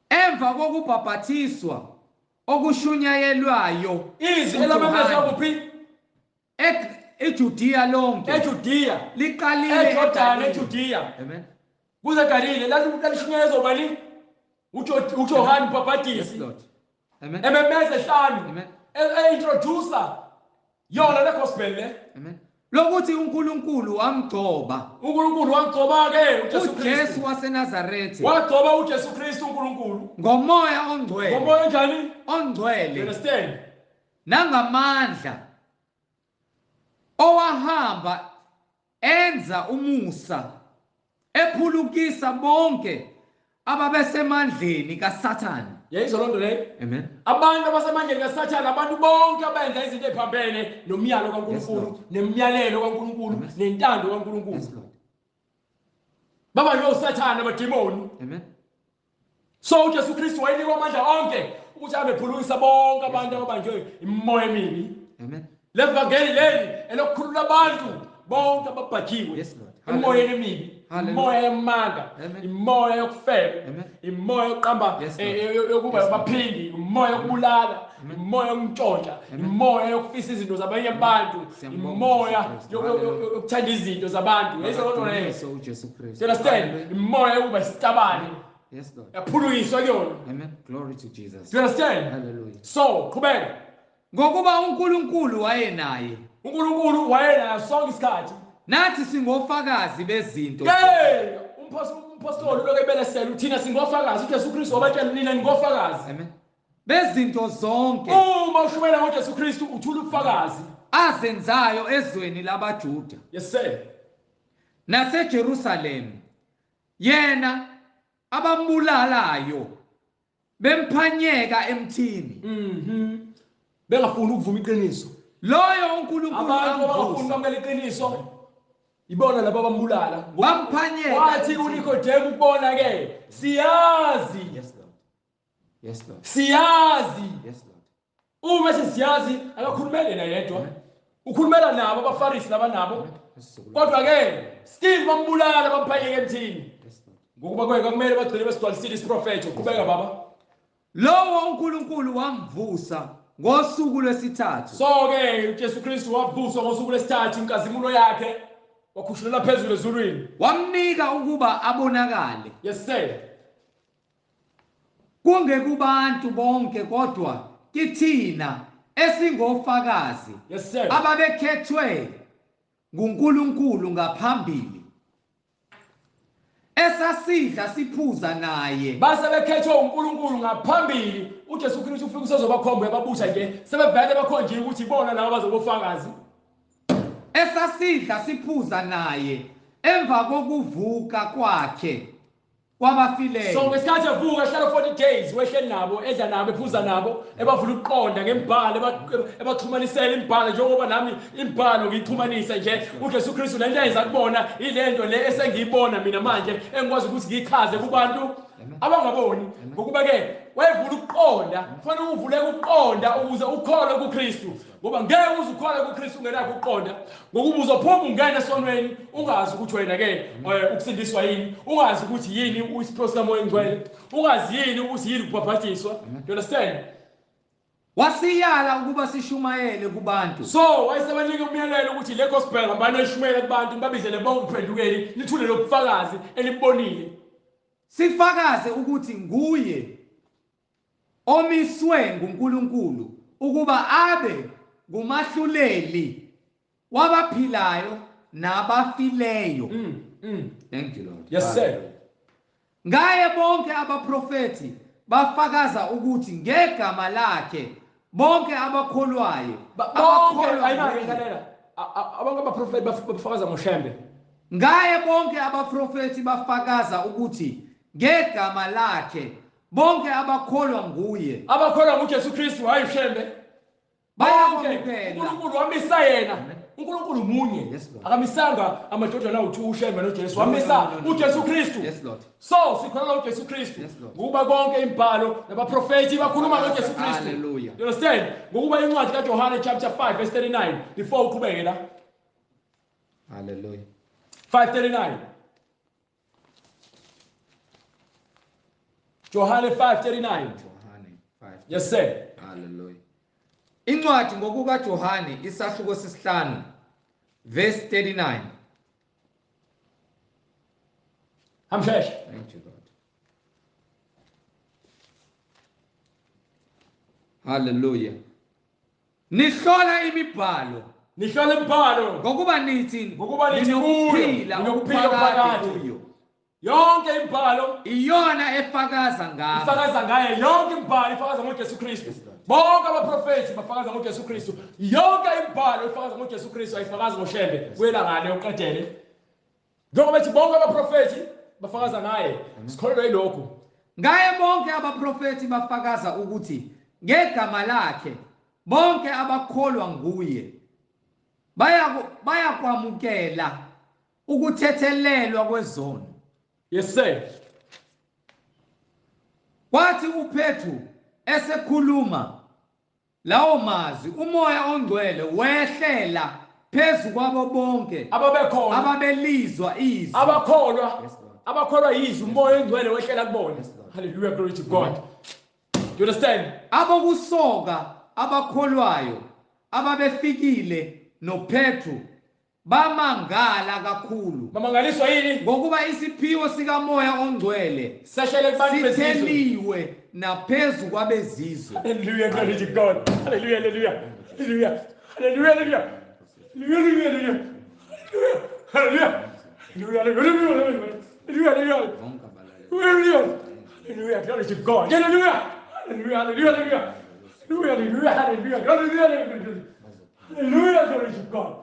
Emva kokubhabhathiswa okushunyayelwayo izwi elamemezelwa kuphi? eJudiya lonke. eJudiya. Liqalile eJordani eJudiya. Amen. Kuze Galile lalishunyayezwa bani? uJohane uMbhaphatisi. Yes Lord. Amen. Ememeza ehlanu. Amen. Introducer yona le gospel le. Amen. Lokuthi uNkulunkulu wamgcoba. uNkulunkulu wagcoba ke uJesu Kristu. uJesu waseNazaretha. Wagcoba uJesu Kristu uNkulunkulu. Ngomoya ongcwele. Ngomoya njani? Ongcwele. You understand? Nangamandla. Owahamba enza umusa ephulukisa bonke ababesemandleni kaSathane. Yayizwa lonto le? Amen. Abantu abasemandleni kaSathane abantu bonke abenza izinto eziphambene nomyalo kaNkulunkulu, nemiyalelo kaNkulunkulu, nentando kaNkulunkulu. Yes Lord. Baba lo uSathane abademoni. Amen. So uJesu Kristu wayinikwa amandla onke ukuthi abephulukisa bonke abantu ababanjwe imoya emibi. Amen. Levangeli leli elokukhulula abantu bonke ababhajiwe. Yes Lord. Imoya emibi. Imoya yemanga, imoya yokufeba, imoya yokuqamba yokuba abaphindi, imoya yokubulala, imoya yokuntshontsha, imoya yokufisa izinto zabanye abantu, imoya yokuthanda izinto zabantu. Yezwa lonto leyo. Understand? Imoya yokuba isitabane. Yes Lord. Yaphulukiswa kuyona. Amen. Glory to Jesus. You understand? Hallelujah. So, qhubeka. Ngokuba uNkulunkulu wayenaye. uNkulunkulu wayenayo sonke isikhathi. Nathi singofakazi bezinto. Hey, umpostoli lokho ebelesela uthina singofakazi uJesu Kristu wabatshela nina ngofakazi. Amen. Bezinto zonke. Uma ushumela ngoJesu Kristu uthula ubufakazi azenzayo ezweni labaJuda. Yes sir. NaseJerusalem. Yena abambulalayo bemphanyeka emthini. Bengafuni ukuvuma iqiniso. Loyo uNkulunkulu abantu abafuna ukwamukela iqiniso ibona labo abambulala. Bamphanyeka. Wathi uNikodemu ukubona ke siyazi. Yes Lord. Yes Lord. Siyazi. Yes Lord. Uma siyazi akakhulumele na yedwa. Ukhulumela nabo abaFarisi labanabo. Kodwa ke still bambulala bamphanyeka emthini. Ngokuba kweka kumele bagcine besigcwalisile isiprofeto. Qhubeka baba. Lowo uNkulunkulu wamvusa ngosuku lwesithathu So ke uJesu Kristu wavuswa ngosuku lwesithathu inkazimulo yakhe wakhushulela phezulu ezulwini. wamnika ukuba abonakale Yes sir. kungekubantu bonke kodwa kithina esingofakazi Yes sir. ababekhethwe nguNkulunkulu ngaphambili esasidla siphuza naye Base bekhethwe uNkulunkulu ngaphambili uJesu Kristu ufika usezobakhomba yababusha nje sebevele bakhonjile ukuthi ibona labo bazobofakazi. esasidla siphuza naye emva kokuvuka kwakhe kwabafileyo So ngesikhathi evuka ehlala 40 days wehle nabo edla nabo ephuza nabo ebavula ukuqonda ngembhalo ebaxhumanisela imbhalo njengoba nami imbhalo ngiyixhumanisa nje uJesu Kristu le nto ayenza kubona ilento le esengiyibona mina manje engikwazi ukuthi ngichaze kubantu abangaboni ngokuba ke wayevula ukuqonda kufanele uvuleke ukuqonda ukuze ukholwe kuKristu ngoba ngeke uze ukholwe kuKristu ungenakho ukuqonda ngokuba uzophuma ungena esonweni ungazi ukuthi wena ke ukusindiswa yini ungazi ukuthi yini isipho sikamoya engcwele ungazi yini ukuthi yini ukubhaphathizwa. You understand? wasiyala ukuba sishumayele kubantu So wayesebanika umyalelo ukuthi le gospel hambani ayishumayele kubantu babizele bonke uphendukeni nithule lobufakazi elibonile sifakaze ukuthi nguye omiswe nguNkulunkulu ukuba abe ngumahluleli wabaphilayo nabafileyo. Thank you Lord. Yes sir. Ngaye bonke abaprofeti bafakaza ukuthi ngegama lakhe bonke abakholwayo abantu abaprofeti bafakaza ngoshembe. Ngaye bonke abaprofeti bafakaza ukuthi ngegama lakhe bonke abakholwa nguye Abakholwa nguJesu Kristu hayi ushembe. bayakwamukela. uNkulunkulu wamisa yena. uNkulunkulu munye. Akamisanga amadodana awu2 ushembe noJesu. Wamisa uJesu Kristu. Yes Lord. So sikholwa uJesu Kristu. Ngokuba konke imbhalo nabaprofeti bakhuluma ngoJesu Kristu. Hallelujah. You understand? Ngokuba incwadi kaJohane chapter 5 verse 39 before uqhubeke la. Hallelujah. 5:39. Johane 5:39. Johane 5. Yes sir. Hallelujah. Incwadi ngokuka Johane isahluko sesihlanu verse 39. Hamshesh. Thank you Lord. Hallelujah. Nihlola imibhalo Nihlola imbhalo ngokuba nithi kuyo, ninokuphila phakathi kuyo. Yonke imbhalo Iyona efakaza ngabo. ifakaza ngaye yonke imbhalo ifakaza ngoJesu Kristu. Bonke abaprofeti bafakaza ngoJesu Kristu. Yonke imbhalo ifakaza ngoJesu Kristu ayifakaza ngoshembe. Kuyela ngane uqedele. Njengoba bethi bonke abaprofeti bafakaza ngaye. Sikholelwa yilokho. Ngaye bonke abaprofeti bafakaza ukuthi ngegama lakhe bonke abakholwa nguye bayakwamukela ukuthethelelwa kwezono. Yes sir. Kwathi uPetru esekhuluma lawo mazwi umoya ongcwele wehlela phezu kwabo bonke Ababekhona ababelizwa izwi. abakholwa izwi umoya engcwele wehlela kubona. Hallelujah, glory to God. You understand? Abokusoka abakholwayo ababefikile noPetru bamangala kakhulu Bamangaliswa yini? ngokuba isiphiwo sikamoya ongcwele Seshele kubantu bezizwe. sitheliwe naphezu kwabezizwe. Hallelujah, glory to God. Hallelujah, hallelujah. Hallelujah. Hallelujah, hallelujah. Hallelujah, hallelujah. Hallelujah. Hallelujah, hallelujah. Hallelujah. Hallelujah. Hallelujah, glory to God. Hallelujah. Hallelujah, hallelujah, hallelujah. Hallelujah, hallelujah. Hallelujah, hallelujah. Hallelujah, glory to God.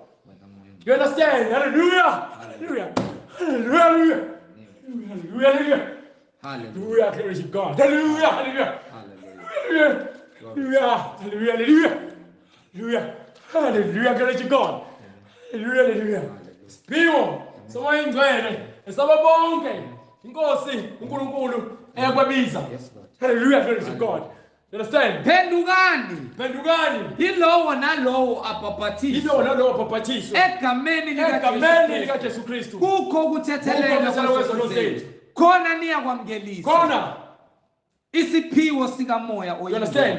You understand? Hallelujah. Hallelujah. Hallelujah, hallelujah. Hallelujah, hallelujah. Hallelujah, glory to God. Hallelujah, hallelujah. Hallelujah. Hallelujah, hallelujah. Hallelujah. Hallelujah, glory to God. Hallelujah, hallelujah. Sphiwo somoya engcwele esababonke inkosi uNkulunkulu eyakwabiza. Hallelujah, glory to God. You understand? Pendukani. Yilowo nalowo abhaphathiswe egameni likaJesu Kristu. kukho ukuthethelelwa kwezono zethu. Khona niyakwamukeliswa. Khona Isiphiwo sikamoya you understand?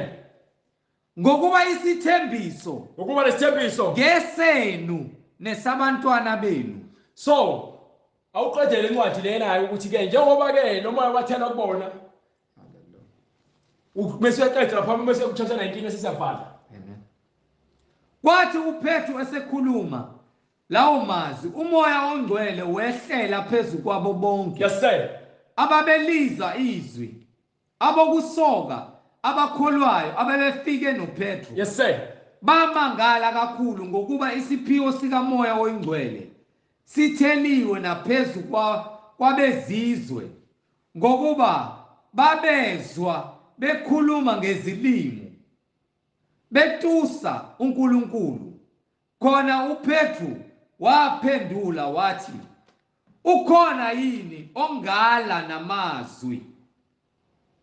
ngokuba isithembiso ukuba lesithembiso ngesenu nesabantwana benu. so awuqedele incwadi lena ukuthi ke njengoba ke noma wathela kubona bese uyaqeda lapha bese kuchapter 19 esisiyavala. Amen. Kwathi uPetru esekhuluma lawo mazwi umoya ongcwele wehlela phezulu kwabo bonke. Yes sir. Ababeliza izwi abokusoka abakholwayo abebefike noPetru. Yes sir. Bamangala kakhulu ngokuba isiphiwo sikamoya oyingcwele sitheliwe naphezulu kwabezizwe ngokuba babezwa bekhuluma ngezilimi betusa uNkulunkulu. Khona uPetru waphendula wathi, ukhona yini ongala namazwi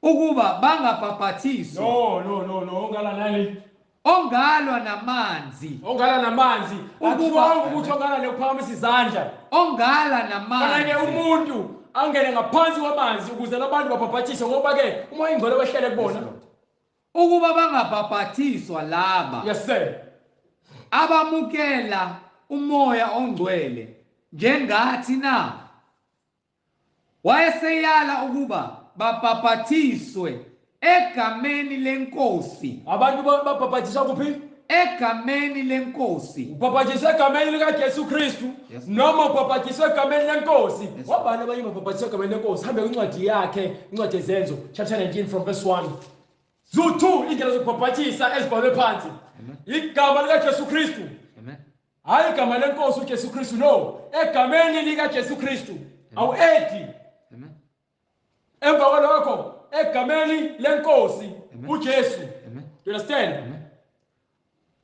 ukuba bangabhaphathiswa? No ongala nani? Ongalwa namanzi. Ongala namanzi akuthiwa ukuthi ongala nekuphakamisa izandla. Ongala namanzi. Kanake umuntu angene ngaphansi kwamanzi ukuze nabantu babhaphathiswe ngoba ke umoya ingcwele wehlele kubona ukuba bangabhaphathiswa laba. Yes sir. Abamukela umoya ongcwele njengathi na. Wayeseyala ukuba babhaphathiswe egameni lenkosi. Abantu babhaphathiswa kuphi? Egameni lenkosi. Ubhaphathiswa egameni likaJesu Kristu noma ubhaphathiswa egameni lenkosi. Wabani abanye babhaphathiswa egameni lenkosi? Hambe kwincwadi yakhe, incwadi yezenzo chapter 19 from verse 1. Zuthu indlela zokubhaphathisa ezibhalwe phansi. Igama likaJesu Kristu. Amen. Hayi igama lenkosi uJesu Kristu no. Egameni likaJesu Kristu. Awu-edi. Amen. Emva kwalokho egameni lenkosi uJesu. Amen. You understand? Amen.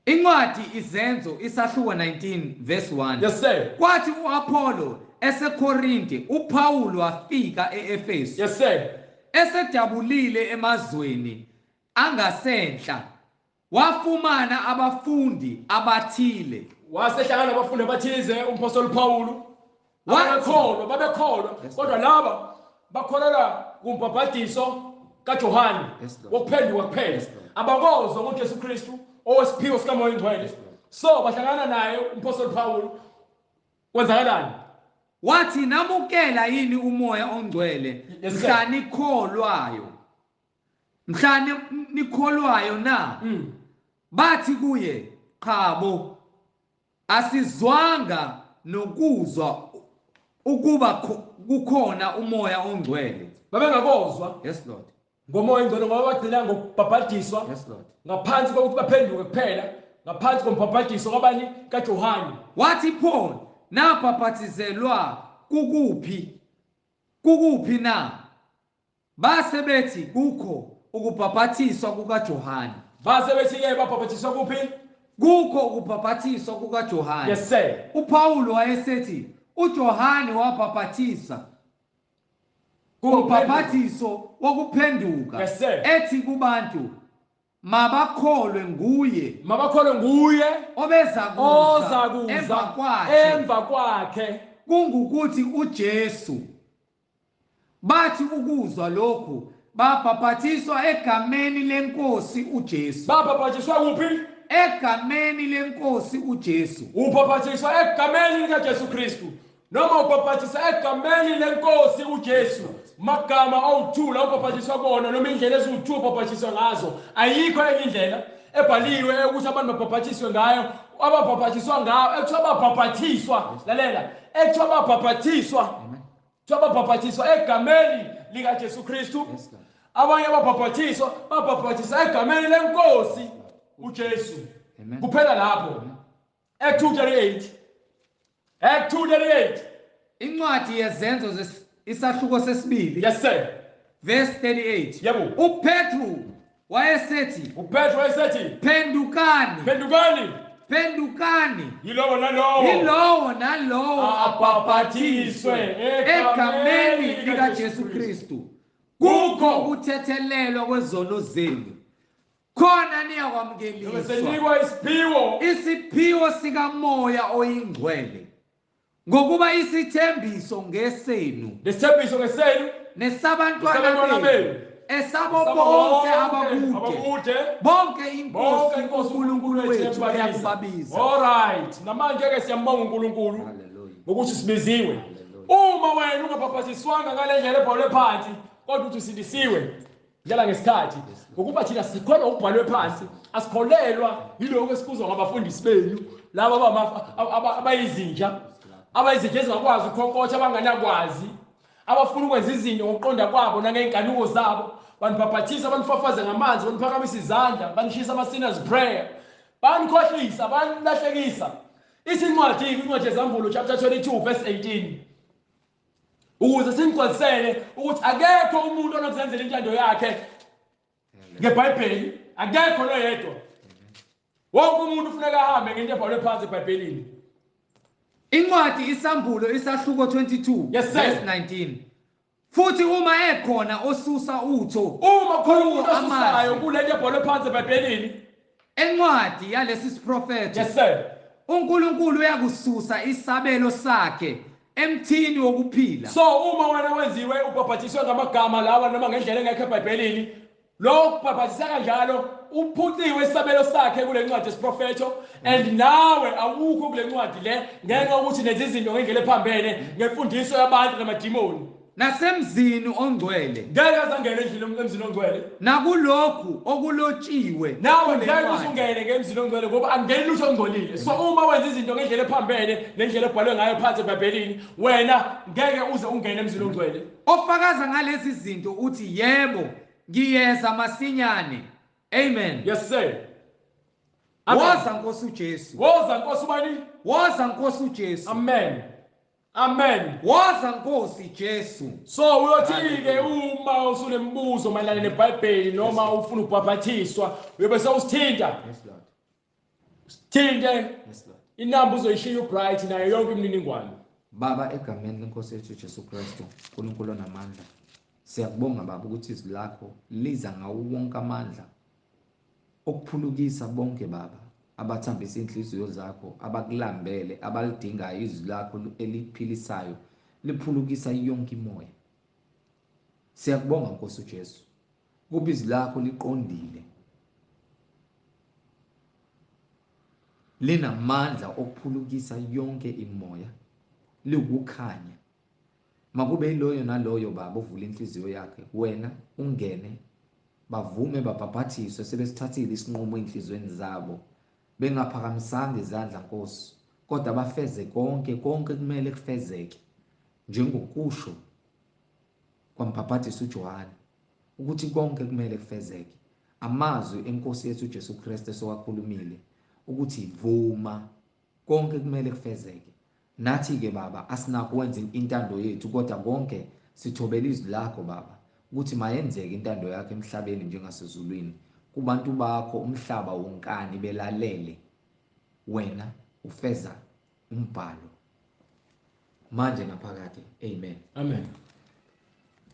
Incwadi izenzo isahluko 19 verse 1. Yes sir. Kwathi uApollo eseKorinte uPaul wafika eEfesu. Yes sir. Esedabulile emazweni angasenhla wafumana abafundi abathile. Wasehlangana abafundi abathize umpostoli Paul. Babekholwa kodwa laba bakholelwa kumbhaphathiso kaJohane wokuphenduka kuphela. Abakozwa ngoJesu Kristu owesiphiwo sikamoya oyingcwele. So bahlangana naye umpostoli Paul. Kwenzakalani? Wathi namukela yini umoya ongcwele mhla nikholwayo. Mhla nikholwayo na. Bathi kuye, qhabo asizwanga nokuzwa ukuba kukhona umoya ongcwele. Babengakozwa. Yes Lord. Ngomoya ingcwele ngoba bagcina ngokubhaphathiswa. Yes Lord. Ngaphansi kokuthi baphenduke kuphela, ngaphansi kombhaphathiso kwabani kaJohane. Wathi pho nabhaphathizelwa kukuphi na? Base bethi kukho ukubhaphathiswa kukaJohane. Base bethi ke babhaphathiswa kuphi? Kukho ukubhaphathiswa kukaJohane. Yes sir. uPaul wayesethi uJohane wabhaphathisa kumbhaphathiso wokuphenduka. Yes sir. Ethi kubantu mabakholwe nguye obeza kuza emva kwakhe kungukuthi uJesu. Bathi ukuzwa lokhu babhaphathiswa egameni lenkosi uJesu. Babhaphathiswa kuphi? Egameni lenkosi uJesu. Ubhaphathiswa egameni likaJesu Kristu noma ubhaphathiswa egameni lenkosi uJesu. Magama awuthula ubhaphathiswa kona noma indlela eziwu2 ubhaphathiswa ngazo. Ayikho enye indlela ebhaliwe ukuthi abantu babhaphathiswe ngayo. Ababhaphathiswa ngayo ekuthiwa babhaphathiswa. Lalela, ekuthiwa babhaphathiswa. Babhaphathiswa egameni likaJesu Kristu. Abanye babhaphathiswa egameni lenkosi uJesu. Kuphela lapho. Act 2:38. Act 2:38. Incwadi yezenzo isahluko sesibili. Yes sir. Verse 38. Yebo. uPetru wayesethi pendukani yilowo nalowo abhaphathiswe egameni likaJesu Kristu kukho ukuthethelelwa kwezono zenu. Khona niyakwamukeliswa isiphiwo sikamoya oyingcwele ngokuba isithembiso ngesenu nesabantwana benu esabo bonke abakude abakude bonke inkosi uNkulunkulu wethu eyakubabiza. Alright, namanje ke siyambonga uNkulunkulu Hallelujah. ngokuthi sibiziwe. Hallelujah. Uma wena ungabhaphathiswanga ngale ndlela ebhalwe phansi kodwa uthi usindisiwe njalo ngesikhathi ngokuba thina sikholwa ukubhalwe phansi asikholelwa yiloko esikuzwa ngabafundisi benu laba abayizinja ezingakwazi ukukhonkotha abanganakwazi abafuna ukwenza izinto ngokuqonda kwabo nangeenkanuko zabo banibhaphathisa banifafaze ngamanzi baniphakamisa izandla banishisa ama-sinners prayer banikhohlisa banilahlekisa incwadi yezambulo chapter 22 verse 18 ukuze sinigqalisele ukuthi akekho umuntu onokuzenzela intando yakhe ngeBhayibheli, akekho noyedwa. Wonke umuntu ufuneka ahambe ngento ebhalwe phansi eBhayibhelini. Incwadi isambulo isahluko 22 verse 19. Futhi uma ekhona osusa utho, uma khona umuntu osusayo kulento ebhalwe phansi eBhayibhelini, encwadi yalesi siprofethi, yes sir, uNkulunkulu uyakususa isabelo sakhe emthini wokuphila. So uma wena wenziwe ubhaphathiswe ngamagama lawa noma ngendlela engekho eBhayibhelini, lo kubhaphathisa kanjalo uphuciwe isabelo sakhe kule ncwadi yesiprofetho, and nawe awukho kule ncwadi le ngenxa ukuthi lezi izinto ngendlela ephambene ngemfundiso yabantu namadimoni nasemzini ongcwele ngeke azangene endlini emzini ongcwele nakulokhu okulotshiwe nawe ngeke uzungene ngemzini ongcwele ngoba angeni lutho ongcolile. So uma wenza izinto ngendlela ephambene nendlela ebhalwe ngayo phansi eBhayibhelini, wena ngeke uze ungene emzini ongcwele. Ofakaza ngalezi zinto uthi yebo ngiyeza masinyane. Amen. Yes sir. Woza Nkosi uJesu. Woza Nkosi ubani? Woza Nkosi uJesu. Amen. Amen. Woza Nkosi Jesu. So uyothi-ke uma usunembuzo mayelana neBhayibheli noma ufuna ukubhaphathiswa uyobe sewusithinta. Yes Lord. Usithinte. Yes Lord. Inamba uzoyishiya uBright nayo yonke imininingwane. Baba, egameni leNkosi yethu Jesu Kristu, uNkulunkulu onamandla, siyakubonga Baba ukuthi izwi lakho liza ngawo wonke amandla okuphulukisa bonke Baba abathambisa inhliziyo zakho, abakulambele, abalidingayo izwi lakho eliphilisayo, liphulukisa yonke imoya. Siyakubonga Nkosi uJesu kuba izwi lakho liqondile, linamandla okuphulukisa yonke imoya, liwukukhanya. Makube iloyo naloyo Baba uvula inhliziyo yakhe, wena ungene, bavume babhaphathiswe sebesithathile isinqumo enhlizweni zabo, bengaphakamisanga izandla Nkosi, kodwa bafeze konke kumele kufezeke njengokusho kwaMbhaphathisi uJohane ukuthi konke kumele kufezeke. Amazwi eNkosi yethu uJesu Kristu esowakhulumile ukuthi vuma konke kumele kufezeke. Nathi ke Baba asinakho ukwenza intando yethu, kodwa konke sithobela izwi lakho Baba ukuthi mayenzeke intando yakho emhlabeni njengasezulwini. Kubantu bakho umhlaba wonkani belalele wena ufeza umbhalo manje naphakade. Amen. Amen.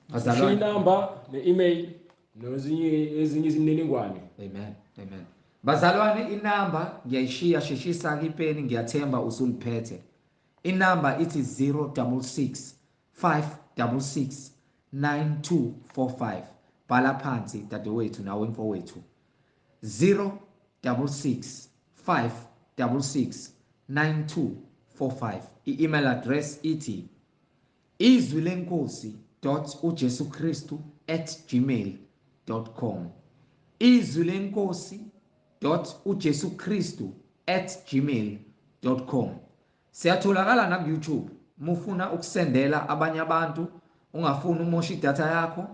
Bazalwane, inamba ne-email nezinye iziningwane. Amen. Amen. Bazalwane, inamba ngiyayishiya, sheshisa ipeni, ngiyathemba usuliphethe. Inamba ithi 066 566 9245. Bhala phansi dadewethu nawe mfowethu. 066 566 9245. I-email address ithi izwilenkosi.ujesukristu@gmail.com. izwilenkosi.ujesukristu@gmail.com. Siyatholakala na YouTube. Mufuna ukusendela abanye abantu, ungafuni umosha idatha yakho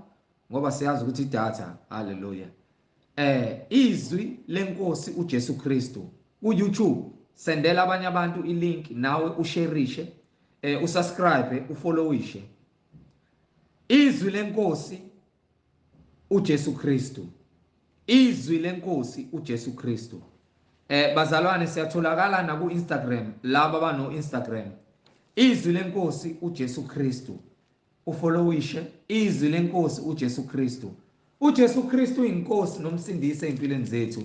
ngoba siyazi ukuthi idatha, haleluya. Izwi lenkosi uJesu Kristu ku YouTube, sendela abanye abantu ilink, nawe ushareishe, usubscribe, ufollowishe. Izwi lenkosi uJesu Kristu. Izwi lenkosi uJesu Kristu. Bazalwane, siyatholakala na ku Instagram, laba abano Instagram. Izwi lenkosi uJesu Kristu. Ufollowishe izwi lenkosi uJesu Kristu. uJesu Kristu inkosi nomsindisi empilweni zethu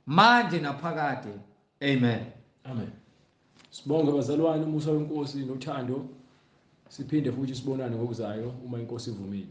manje naphakade. Amen. Amen. Sibonge bazalwane, umusa wenkosi nothando. Siphinde futhi sibonane ngokuzayo uma inkosi ivumile.